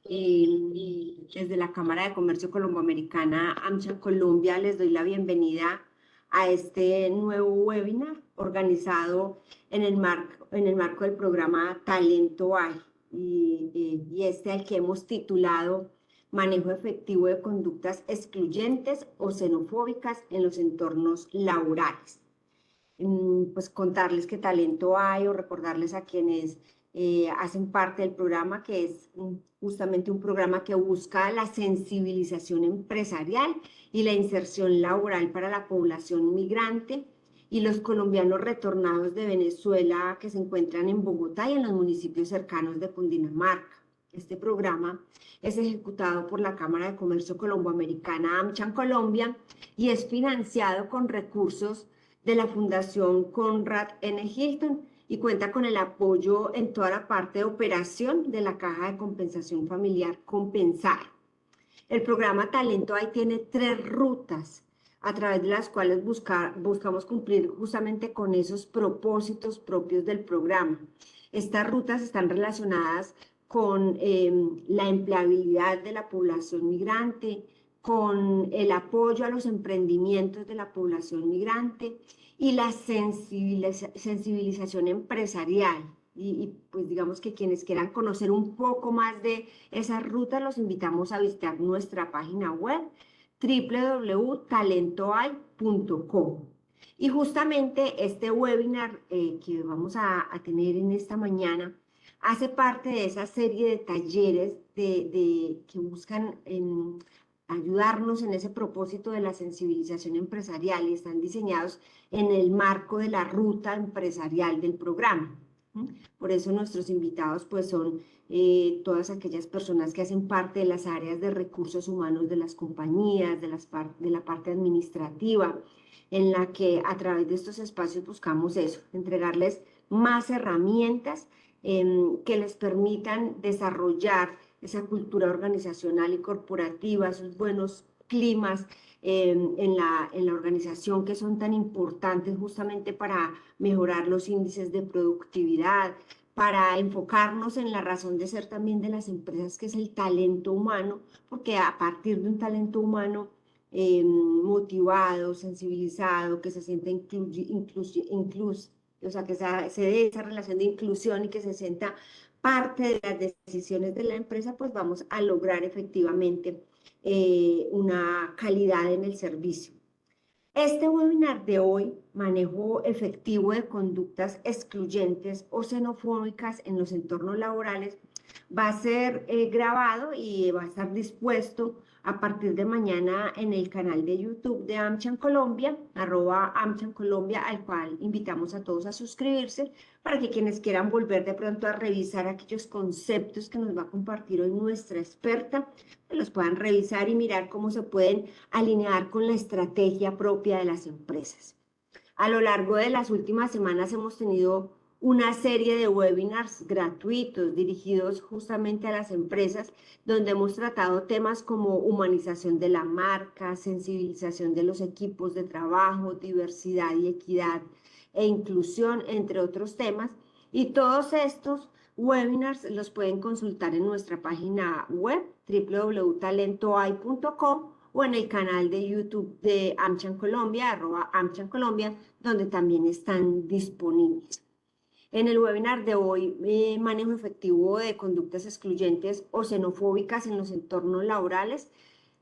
Y desde la Cámara de Comercio Colomboamericana, AmCham Colombia, les doy la bienvenida a este nuevo webinar organizado en el marco del programa Talento Hay, y este al que hemos titulado Manejo efectivo de conductas excluyentes o xenofóbicas en los entornos laborales. Pues contarles qué talento hay o recordarles a quienes hacen parte del programa que es justamente un programa que busca la sensibilización empresarial y la inserción laboral para la población migrante y los colombianos retornados de Venezuela que se encuentran en Bogotá y en los municipios cercanos de Cundinamarca. Este programa es ejecutado por la Cámara de Comercio Colomboamericana AmCham Colombia y es financiado con recursos de la Fundación Conrad N. Hilton y cuenta con el apoyo en toda la parte de operación de la Caja de Compensación Familiar Compensar. El programa Talento Hay tiene 3 rutas a través de las cuales buscamos cumplir justamente con esos propósitos propios del programa. Estas rutas están relacionadas con la empleabilidad de la población migrante, con el apoyo a los emprendimientos de la población migrante y la sensibilización empresarial. Pues digamos que quienes quieran conocer un poco más de esas rutas, los invitamos a visitar nuestra página web www.talentohay.com. Y justamente este webinar que vamos a tener en esta mañana hace parte de esa serie de talleres que buscan ayudarnos en ese propósito de la sensibilización empresarial y están diseñados en el marco de la ruta empresarial del programa. Por eso nuestros invitados pues son todas aquellas personas que hacen parte de las áreas de recursos humanos de las compañías, de la parte administrativa, en la que a través de estos espacios buscamos eso, entregarles más herramientas que les permitan desarrollar esa cultura organizacional y corporativa, esos buenos climas en la organización que son tan importantes justamente para mejorar los índices de productividad, para enfocarnos en la razón de ser también de las empresas, que es el talento humano, porque a partir de un talento humano motivado, sensibilizado, que se sienta o sea, que se dé esa relación de inclusión y que se sienta parte de las decisiones de la empresa, pues vamos a lograr efectivamente una calidad en el servicio. Este webinar de hoy, manejo efectivo de conductas excluyentes o xenofóbicas en los entornos laborales, va a ser grabado y va a estar dispuesto a partir de mañana en el canal de YouTube de AmCham Colombia, @AmCham Colombia, al cual invitamos a todos a suscribirse para que quienes quieran volver de pronto a revisar aquellos conceptos que nos va a compartir hoy nuestra experta, los puedan revisar y mirar cómo se pueden alinear con la estrategia propia de las empresas. A lo largo de las últimas semanas hemos tenido una serie de webinars gratuitos dirigidos justamente a las empresas, donde hemos tratado temas como humanización de la marca, sensibilización de los equipos de trabajo, diversidad y equidad e inclusión, entre otros temas. Y todos estos webinars los pueden consultar en nuestra página web www.talentohay.com o en el canal de YouTube de AmCham Colombia, @AmCham Colombia, donde también están disponibles. En el webinar de hoy, manejo efectivo de conductas excluyentes o xenofóbicas en los entornos laborales,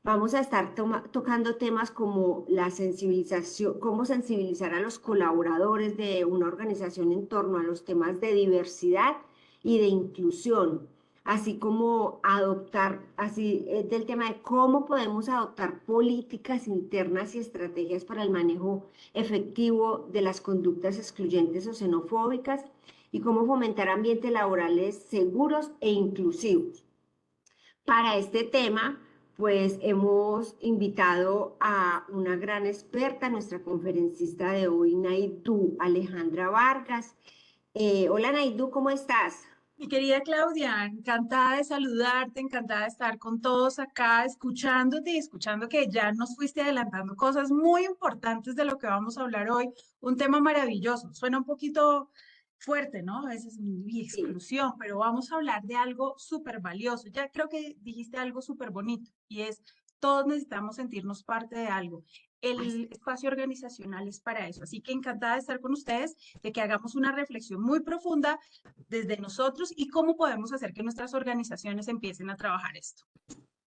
vamos a estar tocando temas como la sensibilización, cómo sensibilizar a los colaboradores de una organización en torno a los temas de diversidad y de inclusión, así como del tema de cómo podemos adoptar políticas internas y estrategias para el manejo efectivo de las conductas excluyentes o xenofóbicas y cómo fomentar ambientes laborales seguros e inclusivos. Para este tema, pues hemos invitado a una gran experta, nuestra conferencista de hoy, Naidú Alejandra Vargas. Hola Naidú, ¿cómo estás? Mi querida Claudia, encantada de saludarte, encantada de estar con todos acá, escuchándote y escuchando que ya nos fuiste adelantando cosas muy importantes de lo que vamos a hablar hoy. Un tema maravilloso. Suena un poquito fuerte, ¿no? A veces y Sí. exclusión, pero vamos a hablar de algo súper valioso. Ya creo que dijiste algo súper bonito y es, todos necesitamos sentirnos parte de algo. Ay, El espacio organizacional es para eso. Así que encantada de estar con ustedes, de que hagamos una reflexión muy profunda desde nosotros y cómo podemos hacer que nuestras organizaciones empiecen a trabajar esto.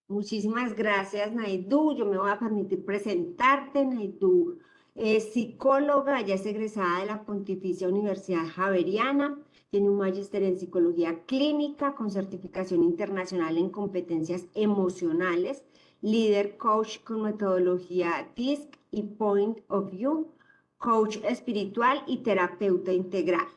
muchísimas gracias, Naidu. Yo me voy a permitir presentarte. Naidu es psicóloga, ella es egresada de la Pontificia Universidad Javeriana, tiene un magíster en psicología clínica con certificación internacional en competencias emocionales, líder coach con metodología DISC y Point of View, coach espiritual y terapeuta integral.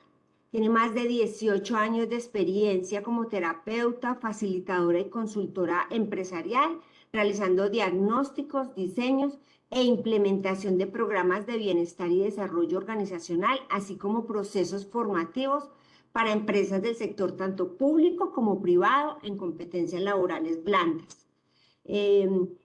Tiene más de 18 años de experiencia como terapeuta, facilitadora y consultora empresarial, realizando diagnósticos, diseños e implementación de programas de bienestar y desarrollo organizacional, así como procesos formativos para empresas del sector tanto público como privado en competencias laborales blandas.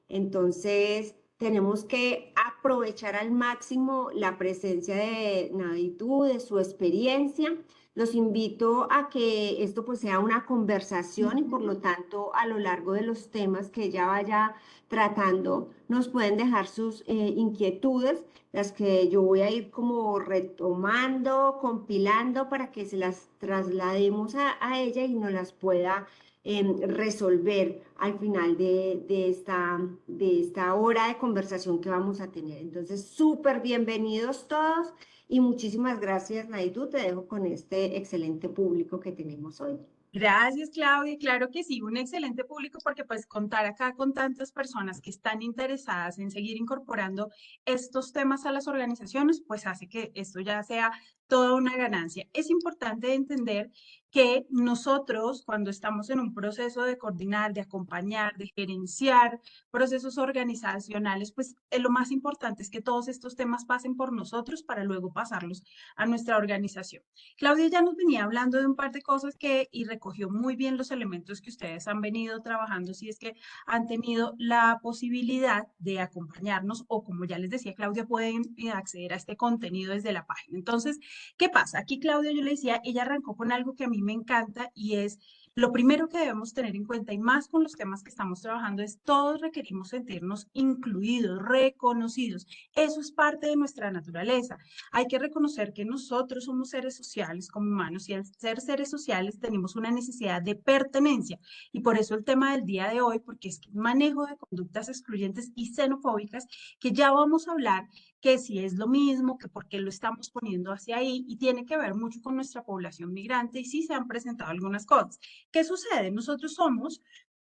Entonces, tenemos que aprovechar al máximo la presencia de Naditu, de su experiencia. Los invito a que esto pues sea una conversación y por lo tanto a lo largo de los temas que ella vaya tratando nos pueden dejar sus inquietudes, las que yo voy a ir como retomando, compilando para que se las traslademos a ella y nos las pueda resolver al final de esta hora de conversación que vamos a tener. Entonces, súper bienvenidos todos y muchísimas gracias, Naidu. Te dejo con este excelente público que tenemos hoy. Gracias, Claudia. Claro que sí, un excelente público porque pues contar acá con tantas personas que están interesadas en seguir incorporando estos temas a las organizaciones, pues hace que esto ya sea toda una ganancia. Es importante entender que nosotros cuando estamos en un proceso de coordinar, de acompañar, de gerenciar procesos organizacionales, pues lo más importante es que todos estos temas pasen por nosotros para luego pasarlos a nuestra organización. Claudia ya nos venía hablando de un par de cosas y recogió muy bien los elementos que ustedes han venido trabajando, si es que han tenido la posibilidad de acompañarnos o como ya les decía Claudia, pueden acceder a este contenido desde la página. Entonces, ¿qué pasa? Aquí Claudia, yo le decía, ella arrancó con algo que a mí me encanta y es lo primero que debemos tener en cuenta y más con los temas que estamos trabajando es todos requerimos sentirnos incluidos, reconocidos. Eso es parte de nuestra naturaleza. Hay que reconocer que nosotros somos seres sociales como humanos y al ser seres sociales tenemos una necesidad de pertenencia. Y por eso el tema del día de hoy, porque es que manejo de conductas excluyentes y xenofóbicas, que ya vamos a hablar que si es lo mismo, que por qué lo estamos poniendo hacia ahí y tiene que ver mucho con nuestra población migrante y sí se han presentado algunas cosas. ¿Qué sucede? Nosotros somos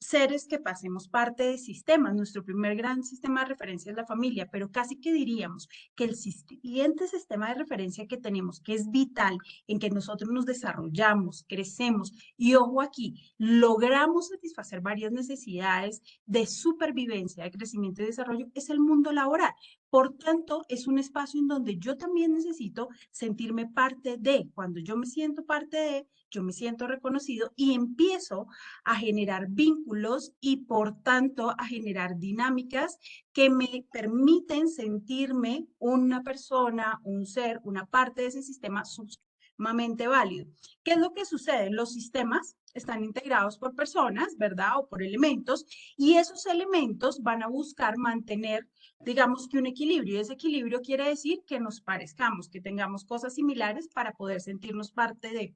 seres que pasemos parte de sistemas. Nuestro primer gran sistema de referencia es la familia, pero casi que diríamos que el siguiente sistema de referencia que tenemos, que es vital, en que nosotros nos desarrollamos, crecemos y ojo aquí, logramos satisfacer varias necesidades de supervivencia, de crecimiento y desarrollo, es el mundo laboral. Por tanto, es un espacio en donde yo también necesito sentirme parte de. Cuando yo me siento parte de, yo me siento reconocido y empiezo a generar vínculos y por tanto a generar dinámicas que me permiten sentirme una persona, un ser, una parte de ese sistema sumamente válido. ¿Qué es lo que sucede? Los sistemas están integrados por personas, ¿verdad? O por elementos, y esos elementos van a buscar mantener, digamos que un equilibrio. Y ese equilibrio quiere decir que nos parezcamos, que tengamos cosas similares para poder sentirnos parte de.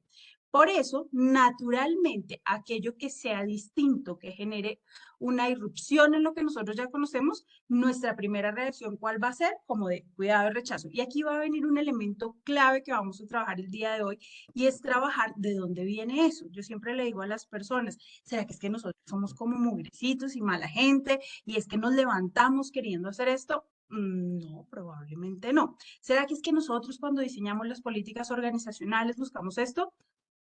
Por eso, naturalmente, aquello que sea distinto, que genere una irrupción en lo que nosotros ya conocemos, nuestra primera reacción, ¿cuál va a ser? Como de cuidado y rechazo. Y aquí va a venir un elemento clave que vamos a trabajar el día de hoy y es trabajar de dónde viene eso. Yo siempre le digo a las personas, ¿será que es que nosotros somos como mugrecitos y mala gente y es que nos levantamos queriendo hacer esto? No, probablemente no. ¿Será que es que nosotros cuando diseñamos las políticas organizacionales buscamos esto?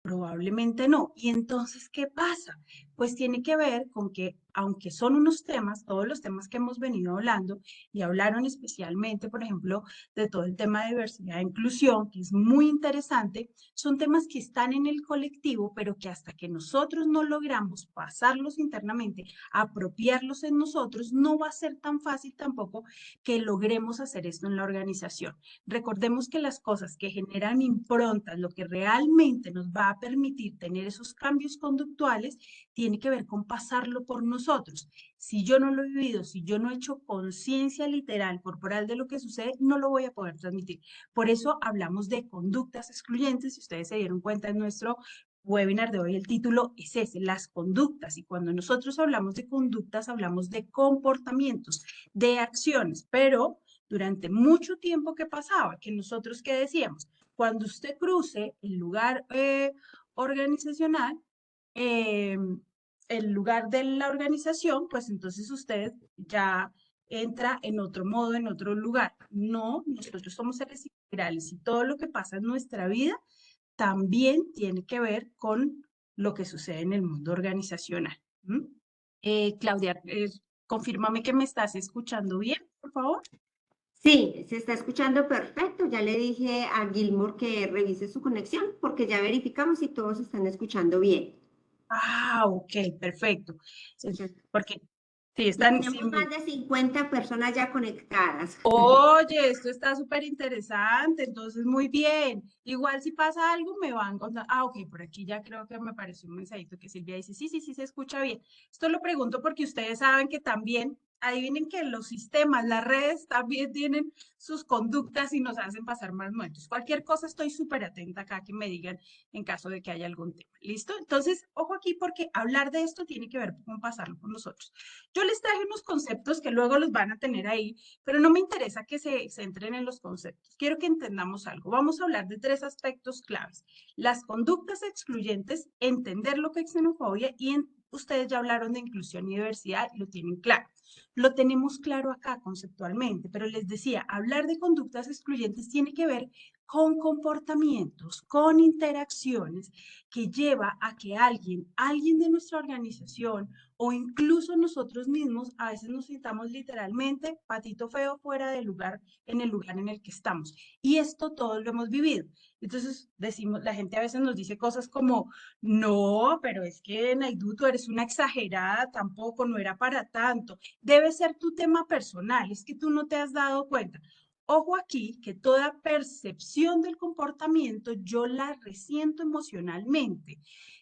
Probablemente no. ¿Y entonces qué pasa? Pues tiene que ver con que aunque son unos temas, todos los temas que hemos venido hablando, y hablaron especialmente, por ejemplo, de todo el tema de diversidad e inclusión, que es muy interesante, son temas que están en el colectivo, pero que hasta que nosotros no logramos pasarlos internamente, apropiarlos en nosotros, no va a ser tan fácil tampoco que logremos hacer esto en la organización. Recordemos que las cosas que generan improntas, lo que realmente nos va a permitir tener esos cambios conductuales, tiene que ver con pasarlo por nosotros. Si yo no lo he vivido, si yo no he hecho conciencia literal, corporal de lo que sucede, no lo voy a poder transmitir. Por eso hablamos de conductas excluyentes. Si ustedes se dieron cuenta en nuestro webinar de hoy, el título es ese, las conductas. Y cuando nosotros hablamos de conductas, hablamos de comportamientos, de acciones. Pero durante mucho tiempo, ¿qué pasaba? Que nosotros, ¿qué decíamos? Cuando usted cruce el lugar organizacional, eh, el lugar de la organización, pues entonces usted ya entra en otro modo, en otro lugar. No, nosotros somos seres integrales y todo lo que pasa en nuestra vida también tiene que ver con lo que sucede en el mundo organizacional. ¿Mm? Claudia, confírmame que me estás escuchando bien, por favor. Sí, se está escuchando perfecto. Ya le dije a Gilmore que revise su conexión porque ya verificamos si todos están escuchando bien. Ah, ok, perfecto. Entonces, Porque sí, y están, sí, tenemos más de 50 personas ya conectadas. oye, esto está súper interesante, entonces muy bien. Igual si pasa algo me van contando. Ah, ok, por aquí ya creo que me apareció un mensajito que Silvia dice, sí, sí, sí, se escucha bien. Esto lo pregunto porque ustedes saben que también, adivinen que los sistemas, las redes también tienen sus conductas y nos hacen pasar mal momentos. Cualquier cosa estoy súper atenta acá que me digan en caso de que haya algún tema. ¿Listo? Entonces, ojo aquí porque hablar de esto tiene que ver con pasarlo con nosotros. Yo les traje unos conceptos que luego los van a tener ahí, pero no me interesa que se centren en los conceptos. Quiero que entendamos algo. Vamos a hablar de tres aspectos claves. Las conductas excluyentes, entender lo que es xenofobia y ustedes ya hablaron de inclusión y diversidad y lo tienen claro. Lo tenemos claro acá conceptualmente, pero les decía, hablar de conductas excluyentes tiene que ver con comportamientos, con interacciones que lleva a que alguien de nuestra organización o incluso nosotros mismos a veces nos sintamos literalmente patito feo fuera del lugar, en el lugar en el que estamos. Y esto todos lo hemos vivido. Entonces decimos, la gente a veces nos dice cosas como, no, pero es que Naidu, tú eres una exagerada, tampoco, no era para tanto. Debe ser tu tema personal, es que tú no te has dado cuenta. Ojo aquí que toda percepción del comportamiento yo la resiento emocionalmente.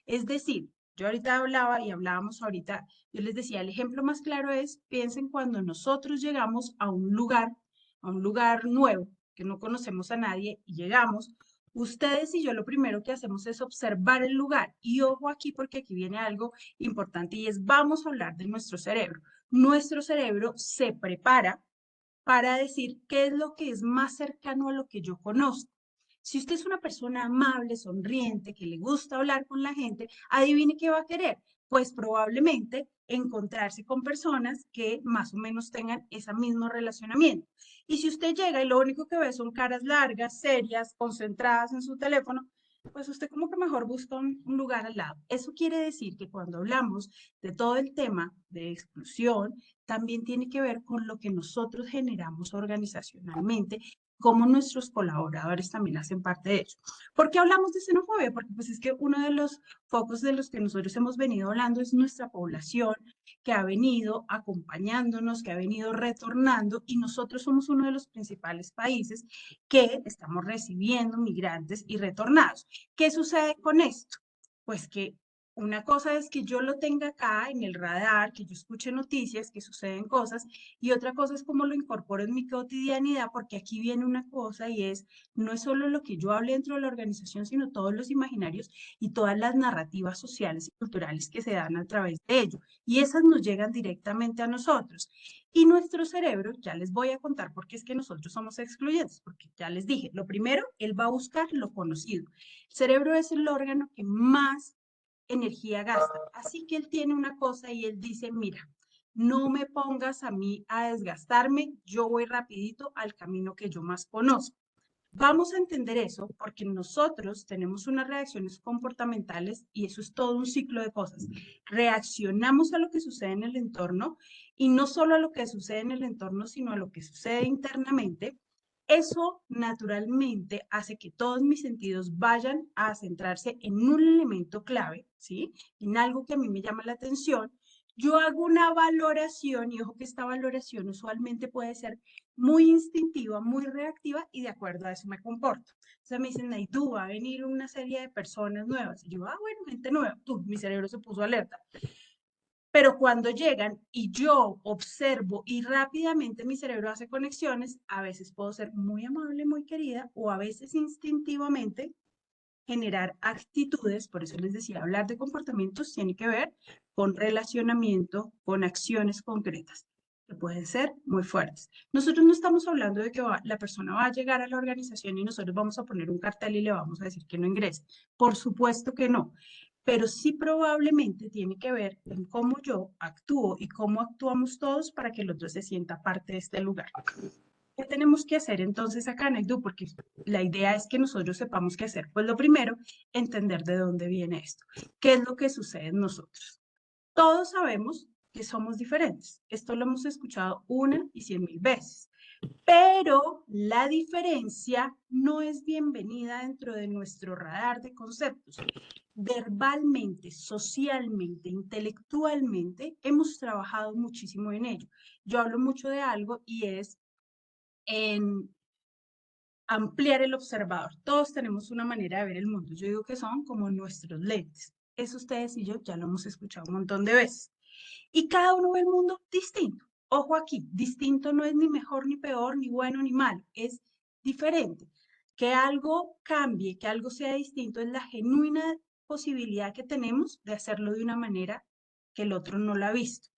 Es decir, yo ahorita hablaba y hablábamos ahorita, yo les decía, el ejemplo más claro es, piensen cuando nosotros llegamos a un lugar nuevo, que no conocemos a nadie y llegamos, ustedes y yo lo primero que hacemos es observar el lugar. Y ojo aquí porque aquí viene algo importante y es, vamos a hablar de nuestro cerebro. Nuestro cerebro se prepara para decir qué es lo que es más cercano a lo que yo conozco. Si usted es una persona amable, sonriente, que le gusta hablar con la gente, adivine qué va a querer. Pues probablemente encontrarse con personas que más o menos tengan ese mismo relacionamiento. Y si usted llega y lo único que ve son caras largas, serias, concentradas en su teléfono, pues usted como que mejor busca un lugar al lado. Eso quiere decir que cuando hablamos de todo el tema de exclusión, también tiene que ver con lo que nosotros generamos organizacionalmente, cómo nuestros colaboradores también hacen parte de ello. ¿Por qué hablamos de xenofobia? Porque pues es que uno de los focos de los que nosotros hemos venido hablando es nuestra población que ha venido acompañándonos, que ha venido retornando y nosotros somos uno de los principales países que estamos recibiendo migrantes y retornados. ¿Qué sucede con esto? Pues que una cosa es que yo lo tenga acá en el radar, que yo escuche noticias, que suceden cosas, y otra cosa es cómo lo incorporo en mi cotidianidad, porque aquí viene una cosa y es, no es solo lo que yo hable dentro de la organización, sino todos los imaginarios y todas las narrativas sociales y culturales que se dan a través de ello. Y esas nos llegan directamente a nosotros. Y nuestro cerebro, ya les voy a contar por qué es que nosotros somos excluyentes, porque ya les dije, lo primero, él va a buscar lo conocido. El cerebro es el órgano que más energía gasta. Así que él tiene una cosa y él dice, mira, no me pongas a mí a desgastarme, yo voy rapidito al camino que yo más conozco. Vamos a entender eso porque nosotros tenemos unas reacciones comportamentales y eso es todo un ciclo de cosas. Reaccionamos a lo que sucede en el entorno y no solo a lo que sucede en el entorno, sino a lo que sucede internamente. Eso naturalmente hace que todos mis sentidos vayan a centrarse en un elemento clave, ¿sí? En algo que a mí me llama la atención. Yo hago una valoración y ojo que esta valoración usualmente puede ser muy instintiva, muy reactiva y de acuerdo a eso me comporto. O sea, me dicen, tú va a venir una serie de personas nuevas. Y yo, bueno, gente nueva. Mi cerebro se puso alerta. Pero cuando llegan y yo observo y rápidamente mi cerebro hace conexiones, a veces puedo ser muy amable, muy querida, o a veces instintivamente generar actitudes, por eso les decía, hablar de comportamientos tiene que ver con relacionamiento, con acciones concretas, que pueden ser muy fuertes. Nosotros no estamos hablando de que la persona va a llegar a la organización y nosotros vamos a poner un cartel y le vamos a decir que no ingrese. Por supuesto que no, pero sí probablemente tiene que ver en cómo yo actúo y cómo actuamos todos para que el otro se sienta parte de este lugar. ¿Qué tenemos que hacer entonces acá, Naidu? Porque la idea es que nosotros sepamos qué hacer. Pues lo primero, entender de dónde viene esto. ¿Qué es lo que sucede en nosotros? Todos sabemos que somos diferentes. Esto lo hemos escuchado 1.000.000 veces. Pero la diferencia no es bienvenida dentro de nuestro radar de conceptos. Verbalmente, socialmente, intelectualmente, hemos trabajado muchísimo en ello. Yo hablo mucho de algo y es en ampliar el observador. Todos tenemos una manera de ver el mundo. Yo digo que son como nuestros lentes. Eso ustedes y yo ya lo hemos escuchado un montón de veces. Y cada uno ve el mundo distinto. Ojo aquí, distinto no es ni mejor, ni peor, ni bueno, ni malo. Es diferente. Que algo cambie, que algo sea distinto, es la genuina posibilidad que tenemos de hacerlo de una manera que el otro no la ha visto.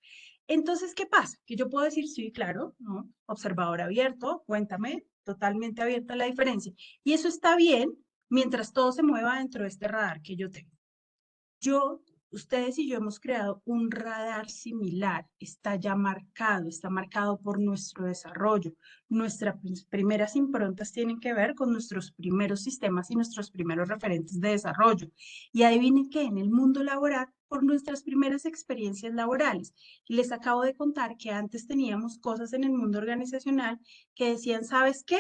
Entonces, ¿qué pasa? Que yo puedo decir, sí, claro, ¿no? Observador abierto, cuéntame, totalmente abierta la diferencia. Y eso está bien mientras todo se mueva dentro de este radar que yo tengo. Ustedes y yo hemos creado un radar similar, está marcado por nuestro desarrollo. Nuestras primeras improntas tienen que ver con nuestros primeros sistemas y nuestros primeros referentes de desarrollo. Y adivinen que en el mundo laboral, por nuestras primeras experiencias laborales. Les acabo de contar que antes teníamos cosas en el mundo organizacional que decían, ¿sabes qué?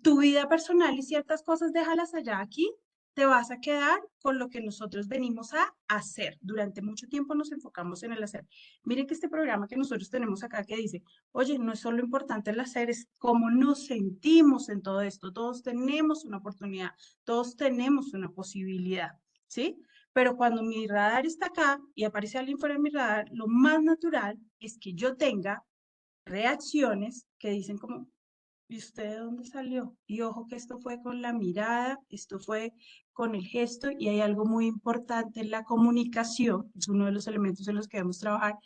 Tu vida personal y ciertas cosas déjalas allá aquí, te vas a quedar con lo que nosotros venimos a hacer. Durante mucho tiempo nos enfocamos en el hacer. Miren que este programa que nosotros tenemos acá que dice, oye, no es solo importante el hacer, es cómo nos sentimos en todo esto. Todos tenemos una oportunidad, todos tenemos una posibilidad, ¿sí? Pero cuando mi radar está acá y aparece alguien fuera de mi radar, lo más natural es que yo tenga reacciones que dicen como, ¿y usted de dónde salió? Y ojo que esto fue con la mirada, esto fue con el gesto y hay algo muy importante en la comunicación, es uno de los elementos en los que debemos trabajar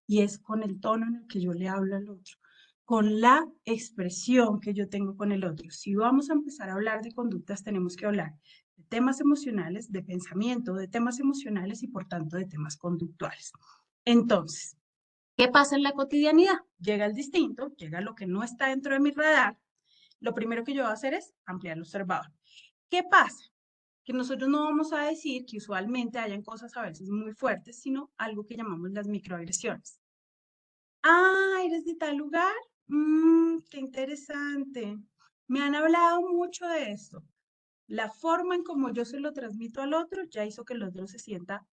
y es con el tono en el que yo le hablo al otro, con la expresión que yo tengo con el otro. Si vamos a empezar a hablar de conductas, tenemos que hablar de temas emocionales, de pensamiento, de temas emocionales y por tanto de temas conductuales. Entonces, ¿qué pasa en la cotidianidad? Llega el distinto, llega lo que no está dentro de mi radar. Lo primero que yo voy a hacer es ampliar el observador. ¿Qué pasa? Que nosotros no vamos a decir que usualmente hayan cosas a veces muy fuertes, sino algo que llamamos las microagresiones. Ah, ¿eres de tal lugar? Qué interesante. Me han hablado mucho de esto. La forma en cómo yo se lo transmito al otro ya hizo que el otro se sienta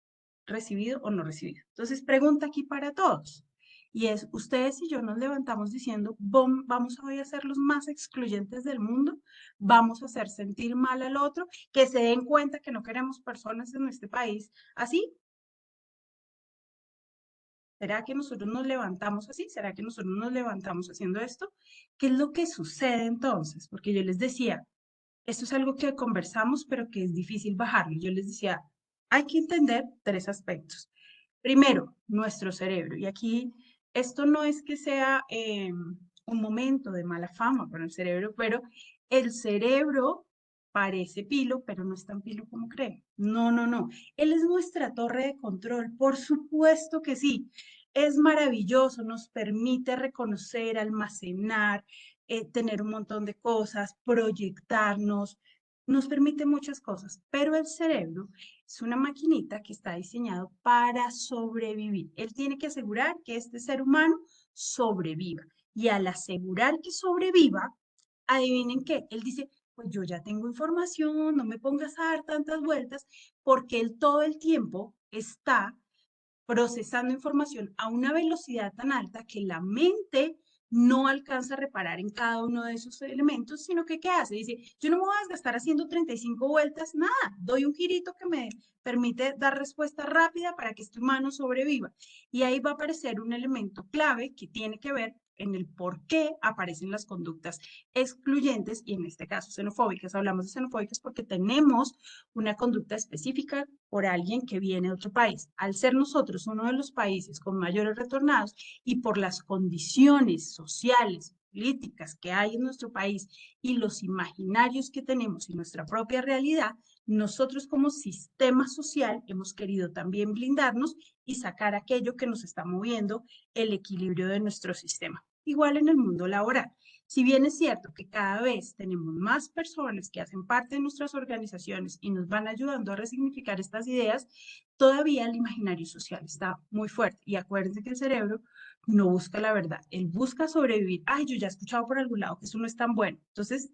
recibido o no recibido. Entonces, pregunta aquí para todos. Y es, ustedes y yo nos levantamos diciendo, vamos hoy a ser los más excluyentes del mundo, vamos a hacer sentir mal al otro, que se den cuenta que no queremos personas en este país así. ¿Será que nosotros nos levantamos así? ¿Será que nosotros nos levantamos haciendo esto? ¿Qué es lo que sucede entonces? Porque yo les decía, esto es algo que conversamos, pero que es difícil bajarlo. Yo les decía, hay que entender tres aspectos. Primero, nuestro cerebro. Y aquí, esto no es que sea un momento de mala fama para el cerebro, pero el cerebro parece pilo, pero no es tan pilo como cree. No, no, no. Él es nuestra torre de control. Por supuesto que sí. Es maravilloso, nos permite reconocer, almacenar, tener un montón de cosas, proyectarnos, nos permite muchas cosas, pero el cerebro es una maquinita que está diseñado para sobrevivir. Él tiene que asegurar que este ser humano sobreviva. Y al asegurar que sobreviva, adivinen qué, él dice, pues yo ya tengo información, no me pongas a dar tantas vueltas, porque él todo el tiempo está procesando información a una velocidad tan alta que la mente no alcanza a reparar en cada uno de esos elementos, sino que ¿qué hace? Dice, yo no me voy a desgastar haciendo 35 vueltas, nada, doy un girito que me permite dar respuesta rápida para que este humano sobreviva. Y ahí va a aparecer un elemento clave que tiene que ver en el por qué aparecen las conductas excluyentes y en este caso xenofóbicas. Hablamos de xenofóbicas porque tenemos una conducta específica por alguien que viene de otro país. Al ser nosotros uno de los países con mayores retornados y por las condiciones sociales, políticas que hay en nuestro país y los imaginarios que tenemos y nuestra propia realidad, nosotros como sistema social hemos querido también blindarnos y sacar aquello que nos está moviendo el equilibrio de nuestro sistema. Igual en el mundo laboral. Si bien es cierto que cada vez tenemos más personas que hacen parte de nuestras organizaciones y nos van ayudando a resignificar estas ideas, todavía el imaginario social está muy fuerte. Y acuérdense que el cerebro no busca la verdad, él busca sobrevivir. Ay, yo ya he escuchado por algún lado que eso no es tan bueno. Entonces,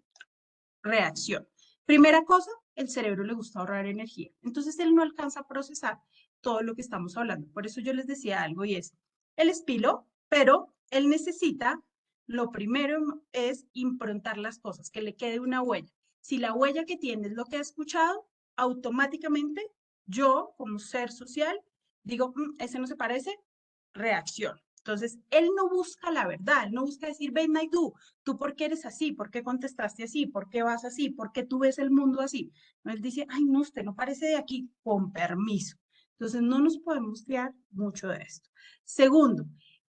reacción. Primera cosa, el cerebro le gusta ahorrar energía. Entonces, él no alcanza a procesar todo lo que estamos hablando. Por eso yo les decía algo y es, él es pilo, pero él necesita, lo primero es improntar las cosas, que le quede una huella. Si la huella que tiene es lo que ha escuchado, automáticamente yo, como ser social, digo, ese no se parece, reacción. Entonces, él no busca la verdad, él no busca decir, ven, y tú por qué eres así, por qué contestaste así, por qué vas así, por qué tú ves el mundo así. No, él dice, ay, no, usted no parece de aquí, con permiso. Entonces, no nos podemos fiar mucho de esto. Segundo,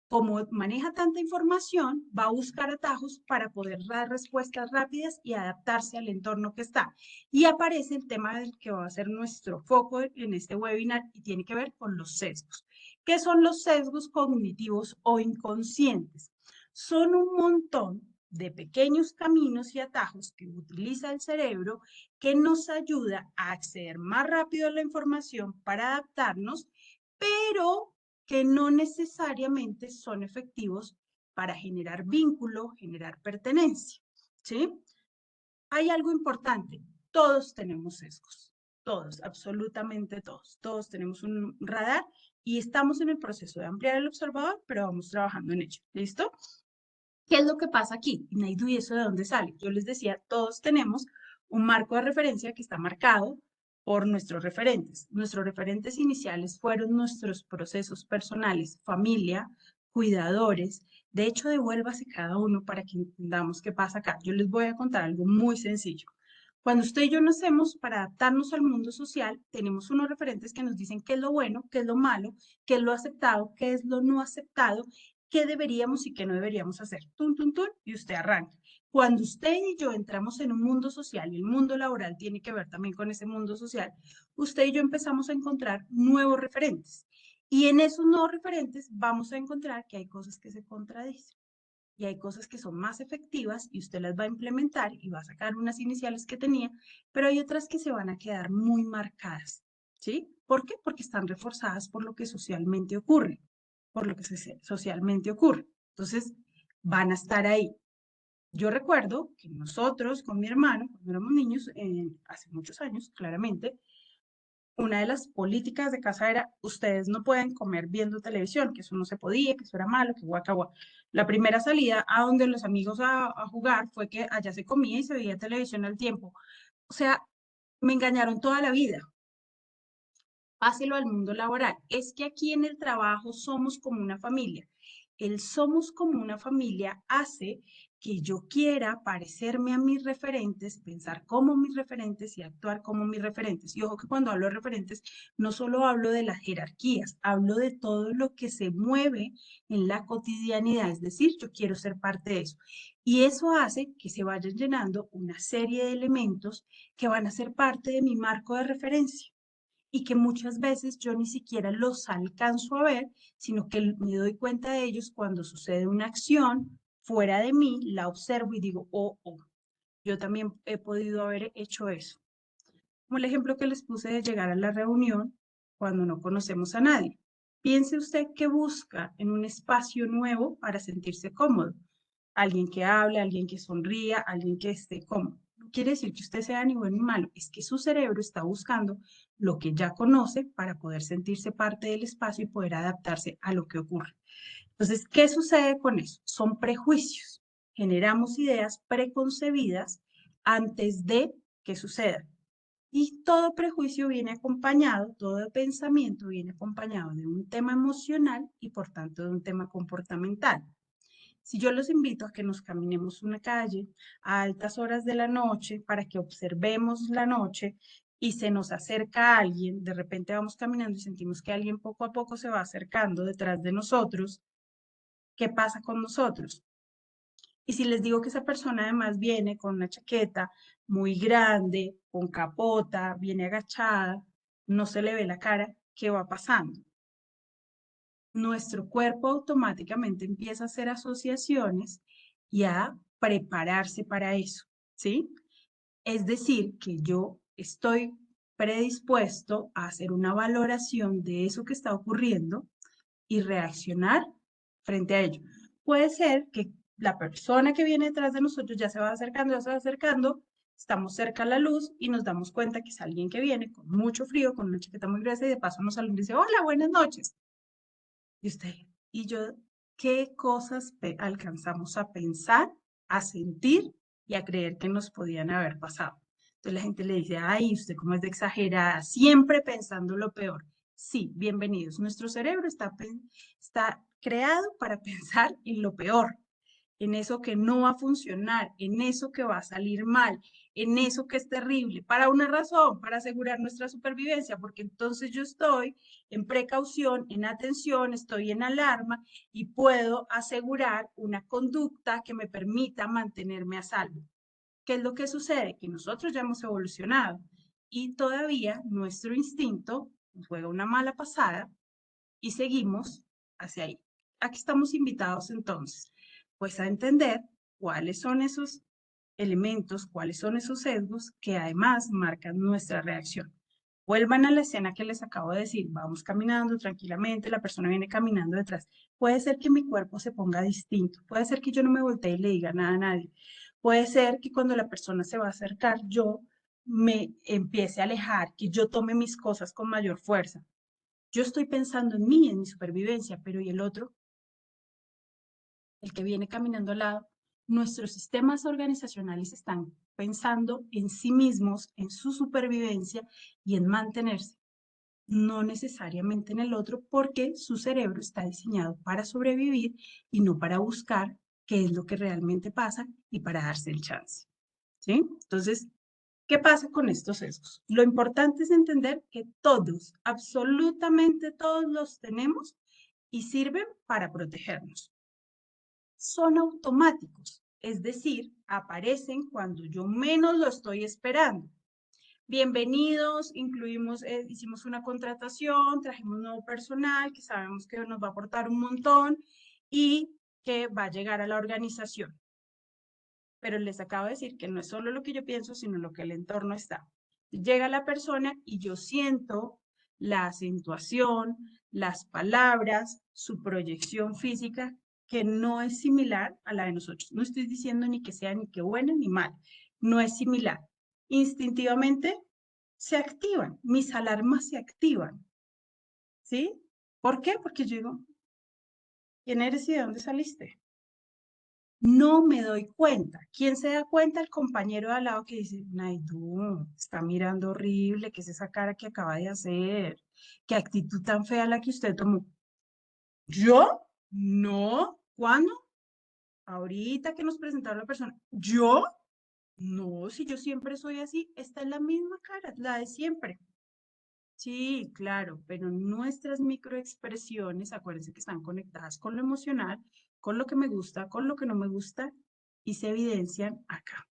como maneja tanta información, va a buscar atajos para poder dar respuestas rápidas y adaptarse al entorno que está. Y aparece el tema del que va a ser nuestro foco en este webinar y tiene que ver con los sesgos. ¿Qué son los sesgos cognitivos o inconscientes? Son un montón de pequeños caminos y atajos que utiliza el cerebro que nos ayuda a acceder más rápido a la información para adaptarnos, pero que no necesariamente son efectivos para generar vínculo, generar pertenencia, ¿sí? Hay algo importante, todos tenemos sesgos, todos, absolutamente todos, todos tenemos un radar y estamos en el proceso de ampliar el observador, pero vamos trabajando en ello, ¿listo? ¿Qué es lo que pasa aquí? ¿Y eso de dónde sale? Yo les decía, todos tenemos un marco de referencia que está marcado por nuestros referentes. Nuestros referentes iniciales fueron nuestros procesos personales, familia, cuidadores. De hecho, devuélvase cada uno para que entendamos qué pasa acá. Yo les voy a contar algo muy sencillo. Cuando usted y yo nacemos, para adaptarnos al mundo social, tenemos unos referentes que nos dicen qué es lo bueno, qué es lo malo, qué es lo aceptado, qué es lo no aceptado, qué deberíamos y qué no deberíamos hacer. Tun, tun, tun, y usted arranca. Cuando usted y yo entramos en un mundo social y el mundo laboral tiene que ver también con ese mundo social, usted y yo empezamos a encontrar nuevos referentes. Y en esos nuevos referentes vamos a encontrar que hay cosas que se contradicen y hay cosas que son más efectivas y usted las va a implementar y va a sacar unas iniciales que tenía, pero hay otras que se van a quedar muy marcadas, ¿sí? ¿Por qué? Porque están reforzadas por lo que socialmente ocurre, por lo que socialmente ocurre. Entonces, van a estar ahí. Yo recuerdo que nosotros con mi hermano, cuando éramos niños, hace muchos años, claramente, una de las políticas de casa era, ustedes no pueden comer viendo televisión, que eso no se podía, que eso era malo, que guaca, guaca. La primera salida a donde los amigos a jugar fue que allá se comía y se veía televisión al tiempo. O sea, me engañaron toda la vida. Páselo al mundo laboral. Es que aquí en el trabajo somos como una familia. El somos como una familia hace que yo quiera parecerme a mis referentes, pensar como mis referentes y actuar como mis referentes. Y ojo que cuando hablo de referentes, no solo hablo de las jerarquías, hablo de todo lo que se mueve en la cotidianidad. Es decir, yo quiero ser parte de eso. Y eso hace que se vayan llenando una serie de elementos que van a ser parte de mi marco de referencia y que muchas veces yo ni siquiera los alcanzo a ver, sino que me doy cuenta de ellos cuando sucede una acción fuera de mí, la observo y digo, oh, yo también he podido haber hecho eso. Como el ejemplo que les puse de llegar a la reunión cuando no conocemos a nadie. Piense usted qué busca en un espacio nuevo para sentirse cómodo. Alguien que hable, alguien que sonría, alguien que esté cómodo. No quiere decir que usted sea ni bueno ni malo, es que su cerebro está buscando lo que ya conoce para poder sentirse parte del espacio y poder adaptarse a lo que ocurre. Entonces, ¿qué sucede con eso? Son prejuicios. Generamos ideas preconcebidas antes de que suceda. Y todo prejuicio viene acompañado, todo pensamiento viene acompañado de un tema emocional y por tanto de un tema comportamental. Si yo los invito a que nos caminemos una calle a altas horas de la noche para que observemos la noche y se nos acerca alguien, de repente vamos caminando y sentimos que alguien poco a poco se va acercando detrás de nosotros, ¿qué pasa con nosotros? Y si les digo que esa persona además viene con una chaqueta muy grande, con capota, viene agachada, no se le ve la cara, ¿qué va pasando? Nuestro cuerpo automáticamente empieza a hacer asociaciones y a prepararse para eso, ¿sí? Es decir, que yo estoy predispuesto a hacer una valoración de eso que está ocurriendo y reaccionar frente a ello. Puede ser que la persona que viene detrás de nosotros ya se va acercando, estamos cerca a la luz y nos damos cuenta que es alguien que viene con mucho frío, con una chaqueta muy gruesa y de paso nos saluda y dice, hola, buenas noches. Y usted y yo, ¿qué cosas alcanzamos a pensar, a sentir y a creer que nos podían haber pasado? Entonces la gente le dice, ay, usted cómo es de exagerada, siempre pensando lo peor. Sí, bienvenidos. Nuestro cerebro está creado para pensar en lo peor, en eso que no va a funcionar, en eso que va a salir mal, en eso que es terrible, para una razón, para asegurar nuestra supervivencia, porque entonces yo estoy en precaución, en atención, estoy en alarma y puedo asegurar una conducta que me permita mantenerme a salvo. ¿Qué es lo que sucede? Que nosotros ya hemos evolucionado y todavía nuestro instinto nos juega una mala pasada y seguimos hacia ahí. Aquí estamos invitados entonces, pues a entender cuáles son esos elementos, cuáles son esos sesgos que además marcan nuestra reacción. Vuelvan a la escena que les acabo de decir, vamos caminando tranquilamente, la persona viene caminando detrás. Puede ser que mi cuerpo se ponga distinto, puede ser que yo no me voltee y le diga nada a nadie, puede ser que cuando la persona se va a acercar yo me empiece a alejar, que yo tome mis cosas con mayor fuerza. Yo estoy pensando en mí, en mi supervivencia, pero ¿y el otro? El que viene caminando al lado. Nuestros sistemas organizacionales están pensando en sí mismos, en su supervivencia y en mantenerse, no necesariamente en el otro, porque su cerebro está diseñado para sobrevivir y no para buscar qué es lo que realmente pasa y para darse el chance. ¿Sí? Entonces, ¿qué pasa con estos sesgos? Lo importante es entender que todos, absolutamente todos los tenemos y sirven para protegernos. Son automáticos, es decir, aparecen cuando yo menos lo estoy esperando. Bienvenidos, hicimos una contratación, trajimos nuevo personal que sabemos que nos va a aportar un montón y que va a llegar a la organización. Pero les acabo de decir que no es solo lo que yo pienso, sino lo que el entorno está. Llega la persona y yo siento la acentuación, las palabras, su proyección física, que no es similar a la de nosotros. No estoy diciendo ni que sea ni que buena ni mal, no es similar. Instintivamente se activan, mis alarmas se activan. ¿Sí? ¿Por qué? Porque yo digo, ¿quién eres y de dónde saliste? No me doy cuenta. ¿Quién se da cuenta? El compañero de al lado que dice, Naidu, está mirando horrible, ¿qué es esa cara que acaba de hacer? ¿Qué actitud tan fea la que usted tomó? ¿Yo? No. ¿Cuándo? Ahorita que nos presentaron la persona. ¿Yo? No, si yo siempre soy así, esta es la misma cara, la de siempre. Sí, claro, pero nuestras microexpresiones, acuérdense que están conectadas con lo emocional, con lo que me gusta, con lo que no me gusta, y se evidencian acá.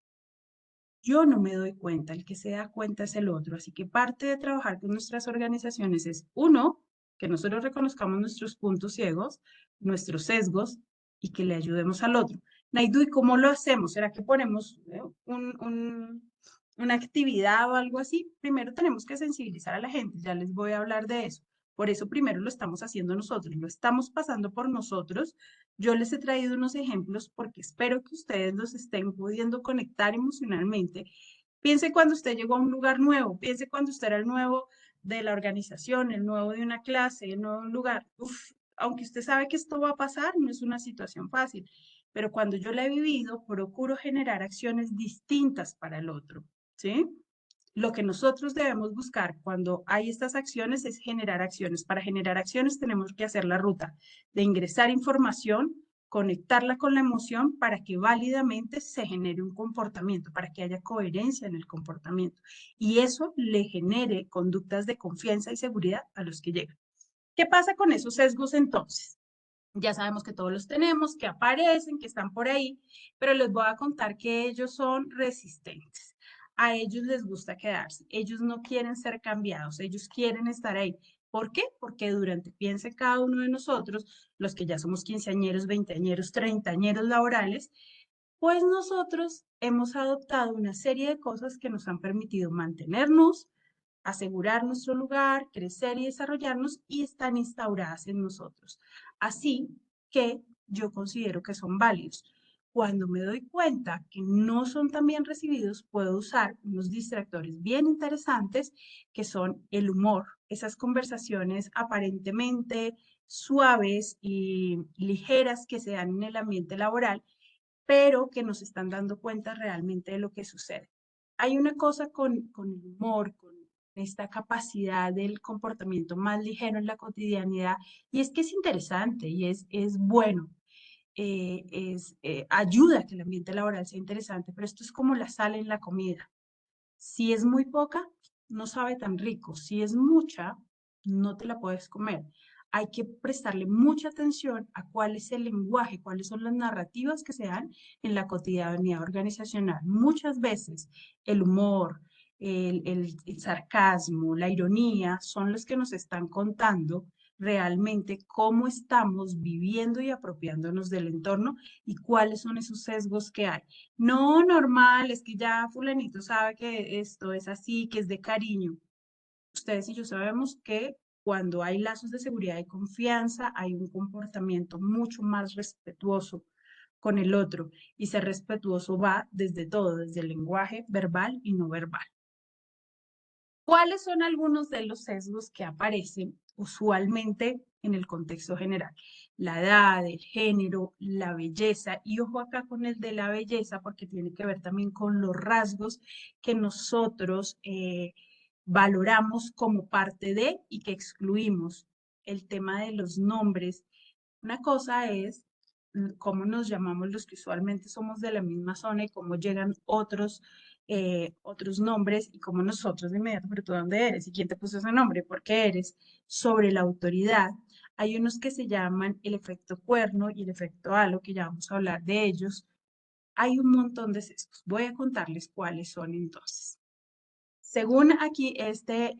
Yo no me doy cuenta, el que se da cuenta es el otro. Así que parte de trabajar con nuestras organizaciones es, uno, que nosotros reconozcamos nuestros puntos ciegos, nuestros sesgos, y que le ayudemos al otro. Naidu, ¿y cómo lo hacemos? ¿Será que ponemos una actividad o algo así? Primero tenemos que sensibilizar a la gente, ya les voy a hablar de eso. Por eso primero lo estamos haciendo nosotros, lo estamos pasando por nosotros. Yo les he traído unos ejemplos porque espero que ustedes los estén pudiendo conectar emocionalmente. Piense cuando usted llegó a un lugar nuevo, piense cuando usted era el nuevo de la organización, el nuevo de una clase, el nuevo de un lugar. Uf, aunque usted sabe que esto va a pasar, no es una situación fácil, pero cuando yo la he vivido, procuro generar acciones distintas para el otro, ¿sí? Lo que nosotros debemos buscar cuando hay estas acciones es generar acciones. Para generar acciones tenemos que hacer la ruta de ingresar información, conectarla con la emoción para que válidamente se genere un comportamiento, para que haya coherencia en el comportamiento. Y eso le genere conductas de confianza y seguridad a los que llegan. ¿Qué pasa con esos sesgos entonces? Ya sabemos que todos los tenemos, que aparecen, que están por ahí, pero les voy a contar que ellos son resistentes. A ellos les gusta quedarse, ellos no quieren ser cambiados, ellos quieren estar ahí. ¿Por qué? Porque piense cada uno de nosotros, los que ya somos quinceañeros, veinteañeros, treintañeros laborales, pues nosotros hemos adoptado una serie de cosas que nos han permitido mantenernos, asegurar nuestro lugar, crecer y desarrollarnos y están instauradas en nosotros. Así que yo considero que son válidos. Cuando me doy cuenta que no son tan bien recibidos, puedo usar unos distractores bien interesantes que son el humor, esas conversaciones aparentemente suaves y ligeras que se dan en el ambiente laboral, pero que nos están dando cuenta realmente de lo que sucede. Hay una cosa con el humor, con esta capacidad del comportamiento más ligero en la cotidianidad, y es que es interesante y es bueno, ayuda a que el ambiente laboral sea interesante, pero esto es como la sal en la comida. Si es muy poca, no sabe tan rico. Si es mucha, no te la puedes comer. Hay que prestarle mucha atención a cuál es el lenguaje, cuáles son las narrativas que se dan en la cotidianidad organizacional. Muchas veces el humor, el sarcasmo, la ironía son los que nos están contando realmente cómo estamos viviendo y apropiándonos del entorno y cuáles son esos sesgos que hay. No, normal, es que ya fulanito sabe que esto es así, que es de cariño. Ustedes y yo sabemos que cuando hay lazos de seguridad y confianza, hay un comportamiento mucho más respetuoso con el otro. Y ser respetuoso va desde todo, desde el lenguaje verbal y no verbal. ¿Cuáles son algunos de los sesgos que aparecen usualmente en el contexto general? La edad, el género, la belleza, y ojo acá con el de la belleza, porque tiene que ver también con los rasgos que nosotros valoramos como parte de y que excluimos. El tema de los nombres. Una cosa es cómo nos llamamos los que usualmente somos de la misma zona y cómo llegan otros nombres y cómo nosotros de inmediato, pero tú dónde eres y quién te puso ese nombre, por qué eres, sobre la autoridad. Hay unos que se llaman el efecto cuerno y el efecto halo, que ya vamos a hablar de ellos. Hay un montón de sesgos. Voy a contarles cuáles son entonces. Según aquí esta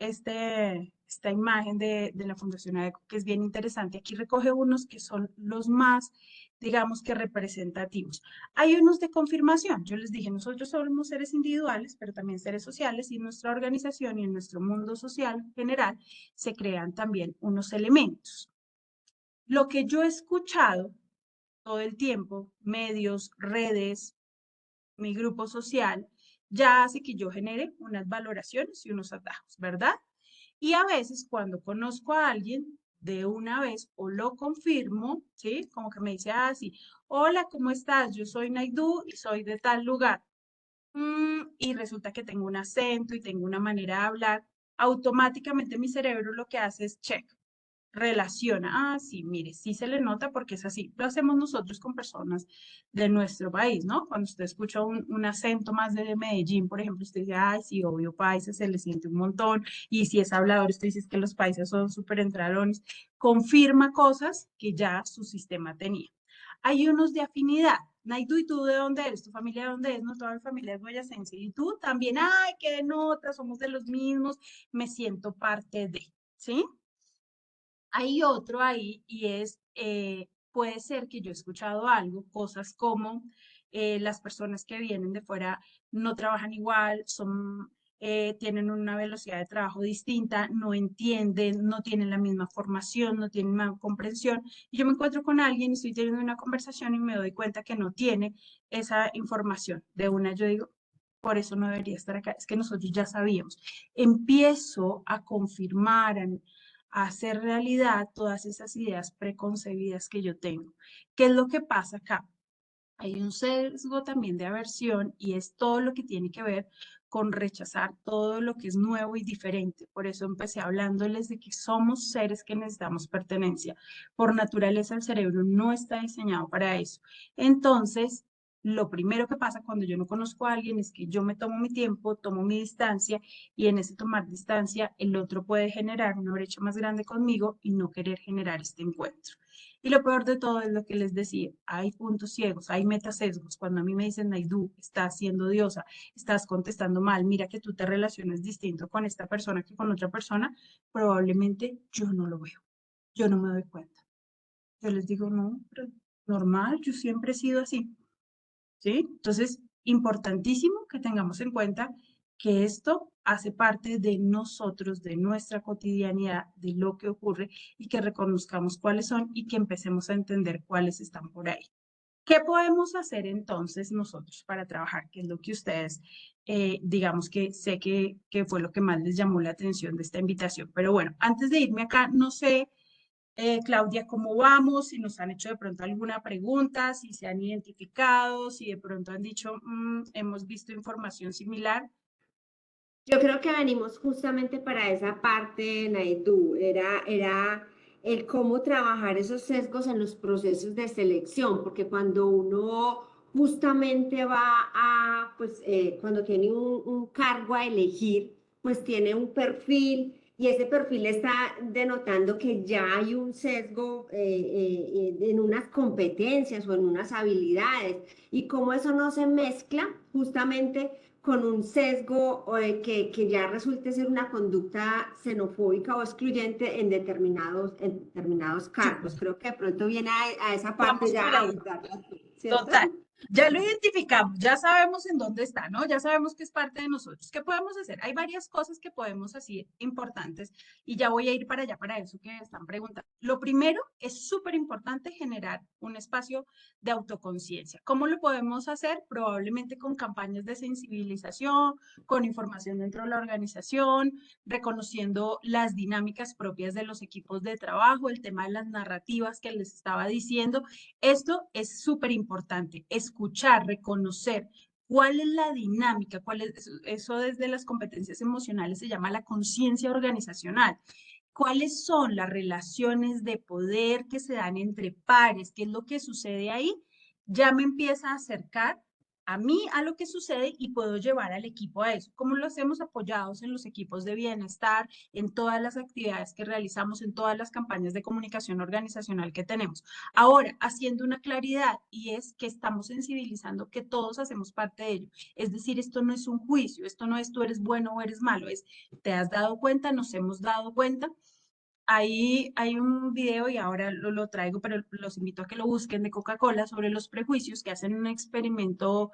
imagen de la Fundación ADECO, que es bien interesante, aquí recoge unos que son los más, digamos que representativos. Hay unos de confirmación. Yo les dije, nosotros somos seres individuales, pero también seres sociales, y en nuestra organización y en nuestro mundo social general se crean también unos elementos. Lo que yo he escuchado todo el tiempo, medios, redes, mi grupo social, ya hace que yo genere unas valoraciones y unos atajos, ¿verdad? Y a veces cuando conozco a alguien, de una vez o lo confirmo, ¿sí? Como que me dice así, hola, ¿cómo estás? Yo soy Naidu y soy de tal lugar. Y resulta que tengo un acento y tengo una manera de hablar. Automáticamente mi cerebro lo que hace es check, relaciona, sí, mire, sí se le nota porque es así. Lo hacemos nosotros con personas de nuestro país, ¿no? Cuando usted escucha un acento más de Medellín, por ejemplo, usted dice, ay, sí, obvio, paisa, se le siente un montón. Y si es hablador, usted dice que los paisas son súper entradones. Confirma cosas que ya su sistema tenía. Hay unos de afinidad. Naidu, ¿y tú de dónde eres? ¿Tu familia de dónde es? No, toda mi familia es boyacense. Y tú también, ay, qué nota, somos de los mismos, me siento parte de, ¿sí? Hay otro ahí y es, puede ser que yo he escuchado algo, cosas como las personas que vienen de fuera no trabajan igual, tienen una velocidad de trabajo distinta, no entienden, no tienen la misma formación, no tienen la misma comprensión. Y yo me encuentro con alguien, estoy teniendo una conversación y me doy cuenta que no tiene esa información. De una yo digo, por eso no debería estar acá, es que nosotros ya sabíamos. Empiezo a confirmar, a hacer realidad todas esas ideas preconcebidas que yo tengo. ¿Qué es lo que pasa acá? Hay un sesgo también de aversión y es todo lo que tiene que ver con rechazar todo lo que es nuevo y diferente. Por eso empecé hablándoles de que somos seres que necesitamos pertenencia. Por naturaleza el cerebro no está diseñado para eso. Entonces, lo primero que pasa cuando yo no conozco a alguien es que yo me tomo mi tiempo, tomo mi distancia y en ese tomar distancia el otro puede generar una brecha más grande conmigo y no querer generar este encuentro. Y lo peor de todo es lo que les decía, hay puntos ciegos, hay metasesgos. Cuando a mí me dicen, Naidu, estás siendo diosa, estás contestando mal, mira que tú te relacionas distinto con esta persona que con otra persona, probablemente yo no lo veo, yo no me doy cuenta. Yo les digo, no, pero normal, yo siempre he sido así. ¿Sí? Entonces, importantísimo que tengamos en cuenta que esto hace parte de nosotros, de nuestra cotidianidad, de lo que ocurre y que reconozcamos cuáles son y que empecemos a entender cuáles están por ahí. ¿Qué podemos hacer entonces nosotros para trabajar? Que es lo que ustedes, digamos que sé que fue lo que más les llamó la atención de esta invitación. Pero bueno, antes de irme acá, no sé Claudia, ¿cómo vamos? Si nos han hecho de pronto alguna pregunta, si se han identificado, si de pronto han dicho, hemos visto información similar. Yo creo que venimos justamente para esa parte, Naidu, era el cómo trabajar esos sesgos en los procesos de selección, porque cuando uno justamente va a, pues cuando tiene un cargo a elegir, pues tiene un perfil y ese perfil está denotando que ya hay un sesgo en unas competencias o en unas habilidades y cómo eso no se mezcla justamente con un sesgo que ya resulte ser una conducta xenofóbica o excluyente en determinados cargos. Súper. Creo que de pronto viene a esa parte Vamos ya por a ahí. abordarla, ¿cierto? Total. Ya lo identificamos, ya sabemos en dónde está, ¿no? Ya sabemos que es parte de nosotros. ¿Qué podemos hacer? Hay varias cosas que podemos hacer importantes y ya voy a ir para allá para eso que están preguntando. Lo primero es súper importante generar un espacio de autoconciencia. ¿Cómo lo podemos hacer? Probablemente con campañas de sensibilización, con información dentro de la organización, reconociendo las dinámicas propias de los equipos de trabajo, el tema de las narrativas que les estaba diciendo. Esto es súper importante, escuchar, reconocer cuál es la dinámica, cuál es, eso desde las competencias emocionales se llama la conciencia organizacional. ¿Cuáles son las relaciones de poder que se dan entre pares? ¿Qué es lo que sucede ahí? Ya me empieza a acercar a mí a lo que sucede y puedo llevar al equipo a eso. ¿Cómo lo hacemos apoyados en los equipos de bienestar, en todas las actividades que realizamos, en todas las campañas de comunicación organizacional que tenemos? Ahora, haciendo una claridad y es que estamos sensibilizando que todos hacemos parte de ello. Es decir, esto no es un juicio, esto no es tú eres bueno o eres malo, es te has dado cuenta, nos hemos dado cuenta. Ahí hay un video y ahora lo traigo, pero los invito a que lo busquen de Coca-Cola sobre los prejuicios que hacen un experimento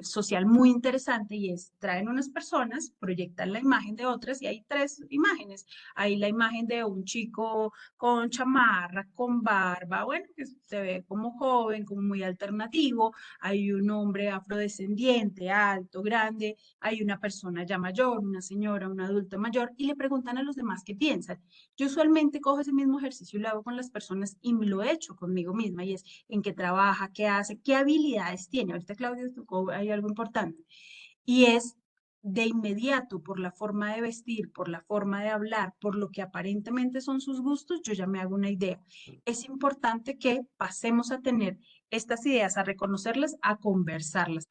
social muy interesante y es, traen unas personas, proyectan la imagen de otras y hay tres imágenes. Hay la imagen de un chico con chamarra, con barba, bueno, que se ve como joven, como muy alternativo. Hay un hombre afrodescendiente, alto, grande. Hay una persona ya mayor, una señora, un adulto mayor y le preguntan a los demás qué piensan. Yo usualmente cojo ese mismo ejercicio y lo hago con las personas y me lo he hecho conmigo misma y es en qué trabaja, qué hace, qué habilidades tiene. Ahorita Claudia tocó hay algo importante y es de inmediato por la forma de vestir, por la forma de hablar, por lo que aparentemente son sus gustos, yo ya me hago una idea. Es importante que pasemos a tener estas ideas, a reconocerlas, a conversarlas,